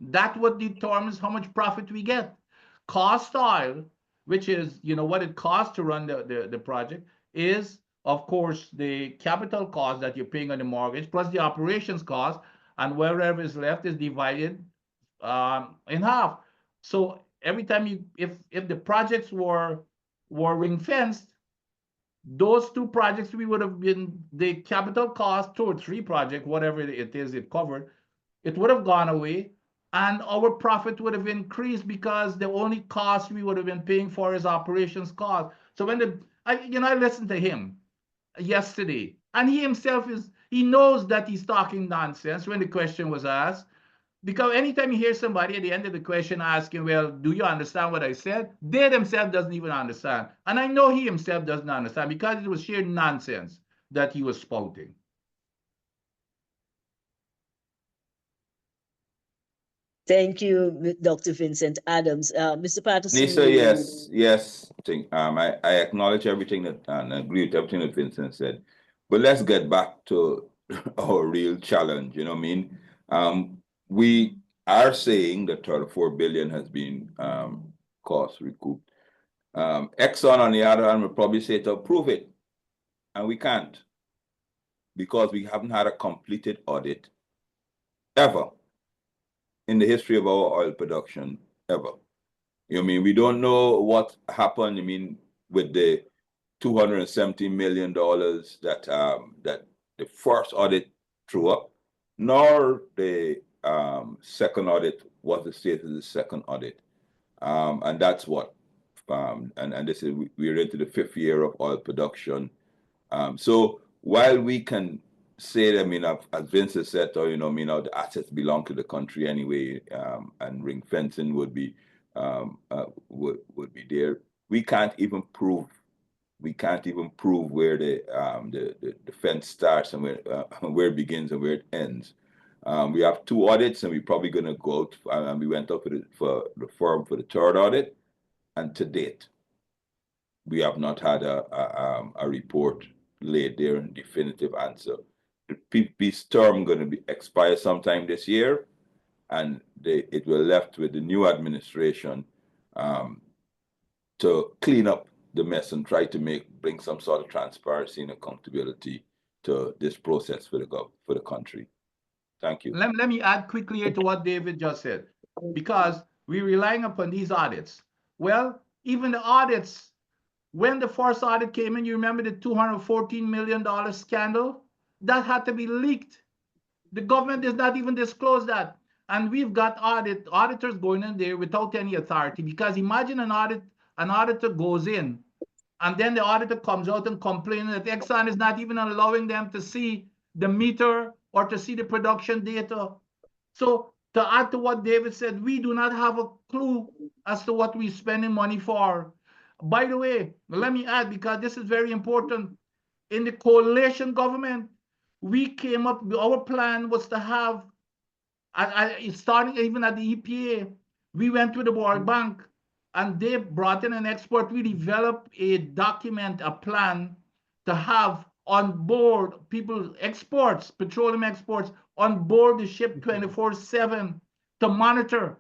that what determines how much profit we get. Cost oil, which is what it costs to run the project, is of course the capital cost that you're paying on the mortgage plus the operations cost, and wherever is left is divided in half. So every time if the projects were ring fenced, those two projects, we would have been the capital cost, 2 or 3 projects, whatever it is it covered, it would have gone away, and our profit would have increased because the only cost we would have been paying for is operations cost. So when I listened to him yesterday, and he knows that he's talking nonsense when the question was asked. Because anytime you hear somebody at the end of the question asking, well, do you understand what I said? They themselves doesn't even understand. And I know he himself doesn't understand because it was sheer nonsense that he was spouting. Thank you, Dr. Vincent Adams. Mr. Patterson. Lisa, yes. I acknowledge everything that and agree with everything that Vincent said. But let's get back to our real challenge. You know what I mean? We are saying that 34 billion has been cost recouped. Exxon, on the other hand, will probably say to prove it, and we can't because we haven't had a completed audit ever in the history of our oil production ever. You know what I mean? We don't know what happened. I mean, with the $270 million that the first audit threw up, nor the second audit was the state of the second audit, and that's what. And this is we're into the 5th year of oil production. So while we can say that, I mean, as Vincent said, the assets belong to the country anyway, and ring fencing would be there. We can't even prove where the fence starts and where it begins and where it ends. We have 2 audits, and we're probably going to go out. And we went up for the firm for the 3rd audit, and to date, we have not had a report laid there in definitive answer. The PPP's term going to be expire sometime this year, and it will left with the new administration to clean up the mess and try to bring some sort of transparency and accountability to this process for the country. Thank you. Let me add quickly here to what David just said, because we're relying upon these audits. Well, even the audits, when the first audit came in, you remember the $214 million scandal? That had to be leaked. The government does not even disclose that. And we've got auditors going in there without any authority, because imagine an auditor goes in, and then the auditor comes out and complains that Exxon is not even allowing them to see the meter or to see the production data. So to add to what David said, we do not have a clue as to what we're spending money for. By the way, let me add, because this is very important, in the coalition government, we came up, our plan was to have, starting even at the EPA, we went to the World Bank, and they brought in an expert. We developed a document, a plan to have on board petroleum exports on board the ship 24/7 to monitor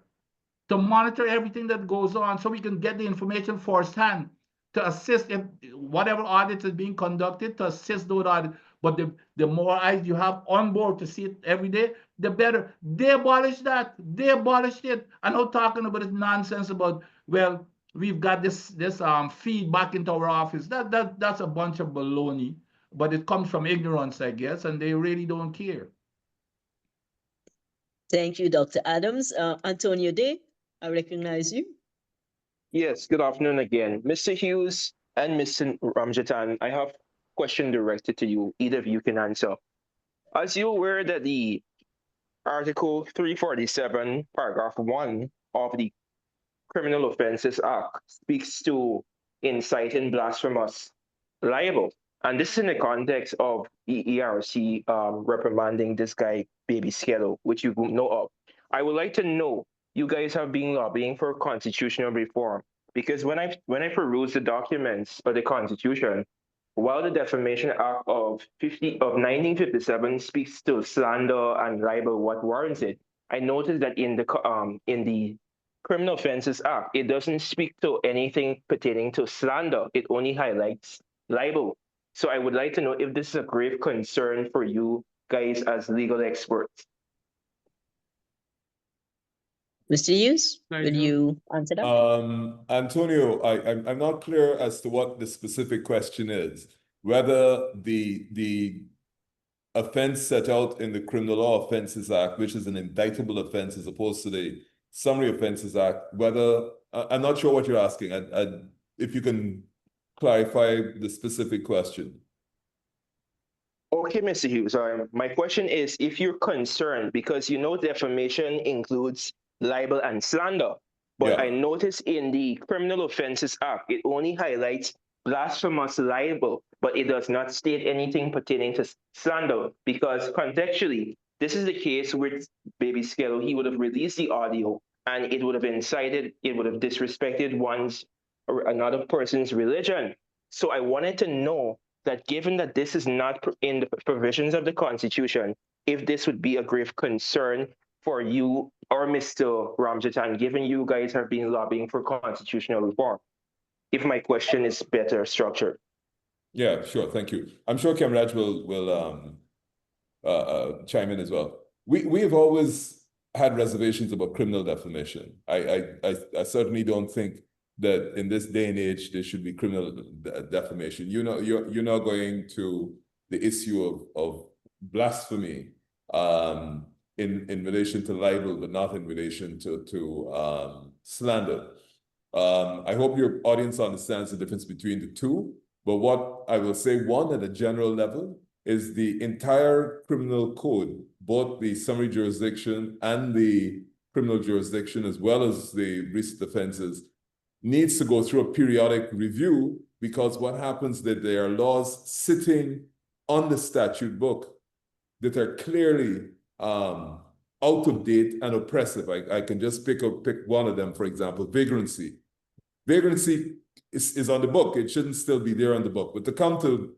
everything that goes on, so we can get the information firsthand. to assist if whatever audit is being conducted, to assist those audits. But the more eyes you have on board to see it every day, the better. They abolished that. They abolished it. I'm not talking about this nonsense about, well, we've got this feed back into our office. That's a bunch of baloney. But it comes from ignorance, I guess, and they really don't care. Thank you, Dr. Adams. Antonio Day, I recognize you. Yes, good afternoon again. Mr. Hughes and Mr. Ramjatan, I have a question directed to you. Either of you can answer. As you're aware that the Article 347, Paragraph 1 of the Criminal Offences Act speaks to inciting blasphemous libel. And this is in the context of ERC reprimanding this guy, Baby Skello, which you know of. I would like to know, you guys have been lobbying for constitutional reform, because when I peruse the documents of the Constitution, while the Defamation Act of 1957 speaks to slander and libel, what warrants it, I noticed that in the Criminal Offences Act, it doesn't speak to anything pertaining to slander. It only highlights libel. So I would like to know if this is a grave concern for you guys as legal experts. Mr. Hughes, will Nigel? you answer that? Antonio, I'm not clear as to what the specific question is. Whether the offense set out in the Criminal Law Offences Act, which is an indictable offense as opposed to the Summary Offences Act, whether I'm not sure what you're asking. If you can clarify the specific question. Okay, Mr. Hughes, my question is, if you're concerned, because you know defamation includes libel and slander, but Yeah. I notice in the Criminal Offences Act, it only highlights blasphemous libel, but it does not state anything pertaining to slander, because contextually, this is the case with Baby Skello. He would have released the audio, and it would have incited, it would have disrespected one's or another person's religion. So I wanted to know that given that this is not in the provisions of the Constitution, if this would be a grave concern for you or Mr. Ramjatan, given you guys have been lobbying for constitutional reform, if my question is better structured. Yeah, sure. Thank you. I'm sure Kemraj will chime in as well. We have always had reservations about criminal defamation. I certainly don't think that in this day and age there should be criminal defamation. You're not going to the issue of blasphemy in relation to libel, but not in relation to slander. I hope your audience understands the difference between the two. But what I will say, one, at a general level, is the entire criminal code, both the summary jurisdiction and the criminal jurisdiction, as well as the recent offenses, needs to go through a periodic review, because what happens that there are laws sitting on the statute book that are clearly out of date and oppressive. I can just pick one of them, for example, vagrancy. Vagrancy is on the book. It shouldn't still be there on the book. But to come to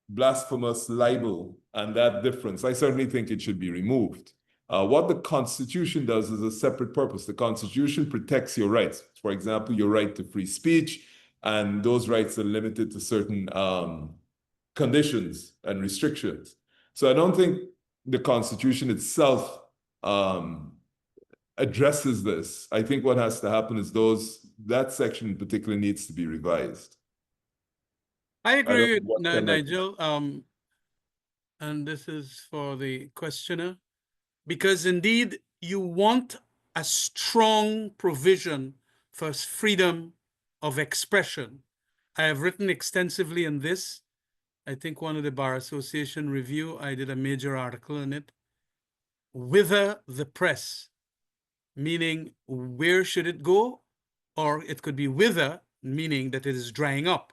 blasphemous libel and that difference, I certainly think it should be removed. What the Constitution does is a separate purpose. The Constitution protects your rights. For example, your right to free speech, and those rights are limited to certain conditions and restrictions. So I don't think the Constitution itself addresses this. I think what has to happen is that section in particular needs to be revised. I agree with Kemraj. Nigel, and this is for the questioner, because indeed you want a strong provision for freedom of expression. I have written extensively on this. I think one of the Bar Association review, I did a major article on it. Wither the press, meaning where should it go? Or it could be wither, meaning that it is drying up.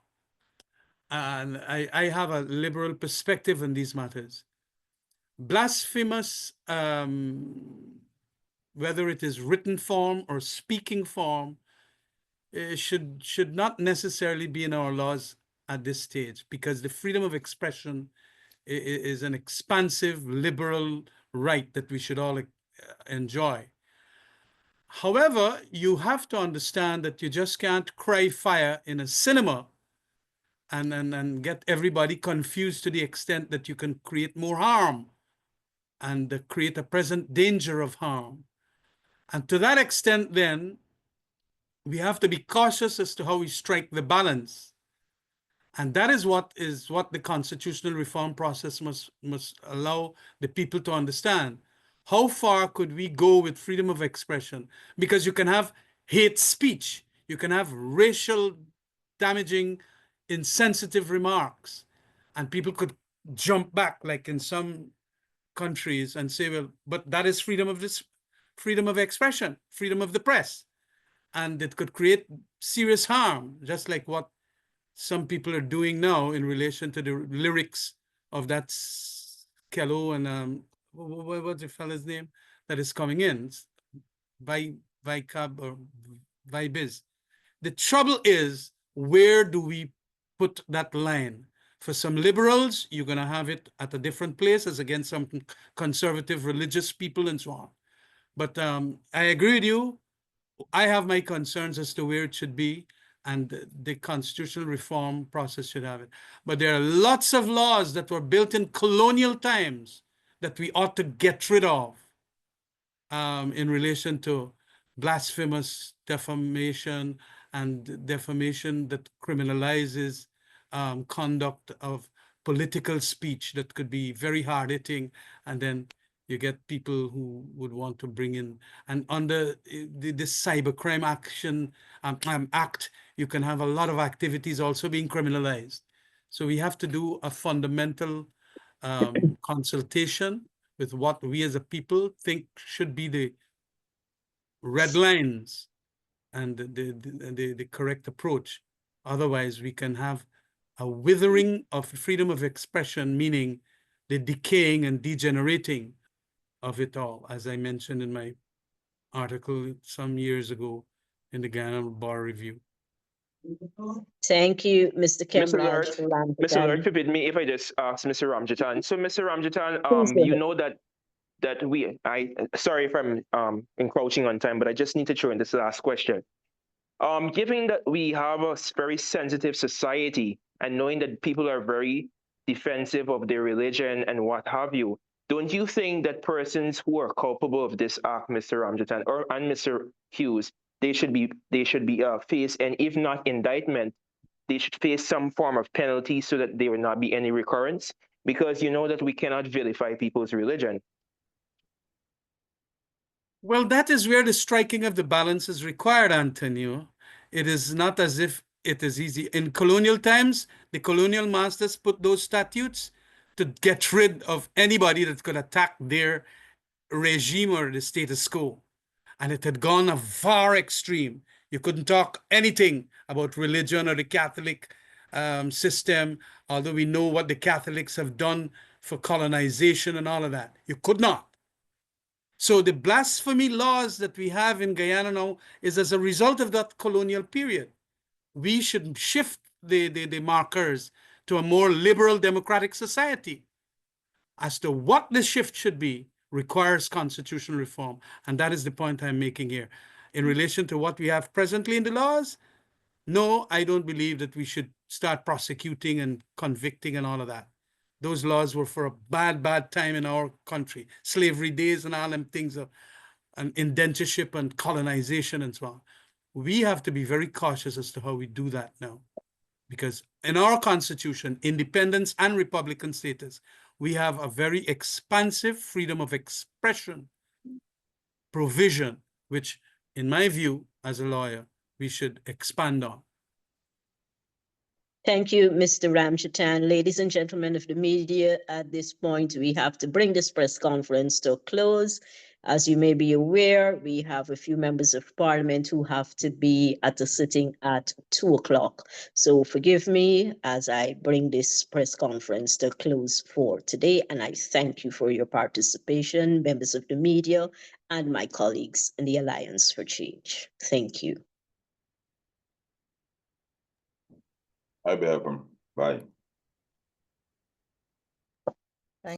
And I have a liberal perspective on these matters. Blasphemous, whether it is written form or speaking form, should not necessarily be in our laws at this stage, because the freedom of expression is an expansive liberal right that we should all enjoy. However, you have to understand that you just can't cry fire in a cinema and get everybody confused to the extent that you can create more harm and create a present danger of harm. And to that extent, then, we have to be cautious as to how we strike the balance. And that is what the constitutional reform process must allow the people to understand. How far could we go with freedom of expression? Because you can have hate speech, you can have racial damaging, insensitive remarks, and people could jump back like in some countries and say, well, but that is freedom of expression, freedom of the press. And it could create serious harm, just like what some people are doing now in relation to the lyrics of that Kello and what's the fella's name that is coming in, Vicab or Vibiz. The trouble is, where do we put that line? For some liberals, you're going to have it at a different place as against some conservative religious people and so on. But I agree with you. I have my concerns as to where it should be, and the constitutional reform process should have it. But there are lots of laws that were built in colonial times that we ought to get rid of in relation to blasphemous defamation and defamation that criminalizes conduct of political speech that could be very hard-hitting, and then you get people who would want to bring in, and under this cybercrime act, you can have a lot of activities also being criminalized. So we have to do a fundamental consultation with what we as a people think should be the red lines and the correct approach. Otherwise, we can have a withering of freedom of expression, meaning the decaying and degenerating of it all, as I mentioned in my article some years ago in the Ghana Bar Review. Thank you, Mr. Mr. Kemraj. Lord, Mr. Lord, forbid me if I just ask Mr. Ramjitan. So, Mr. Ramjitan, Please go you ahead. know that sorry if I'm encroaching on time, but I just need to throw in this last question. Given that we have a very sensitive society and knowing that people are very defensive of their religion and what have you, don't you think that persons who are culpable of this act, Mr. Ramjitan and Mr. Hughes, they should be faced, and if not indictment, they should face some form of penalty so that there will not be any recurrence? Because you know that we cannot vilify people's religion. Well, that is where the striking of the balance is required, Antonio. It is not as if it is easy. In colonial times, the colonial masters put those statutes to get rid of anybody that could attack their regime or the status quo. And it had gone a far extreme. You couldn't talk anything about religion or the Catholic system, although we know what the Catholics have done for colonization and all of that. You could not. So the blasphemy laws that we have in Guyana now is as a result of that colonial period. We should shift the markers to a more liberal democratic society. As to what the shift should be requires constitutional reform. And that is the point I'm making here. In relation to what we have presently in the laws, no, I don't believe that we should start prosecuting and convicting and all of that. Those laws were for a bad time in our country. Slavery days and all them things of and indentureship and colonization and so on. We have to be very cautious as to how we do that now. Because in our constitution, independence and Republican status, we have a very expansive freedom of expression provision, which in my view, as a lawyer, we should expand on. Thank you, Mr. Ramjitan. Ladies and gentlemen of the media, at this point, we have to bring this press conference to a close. As you may be aware, we have a few members of parliament who have to be at a sitting at 2 o'clock. So forgive me as I bring this press conference to a close for today. And I thank you for your participation, members of the media, and my colleagues in the Alliance for Change. Thank you. Hi, Belgium. Bye.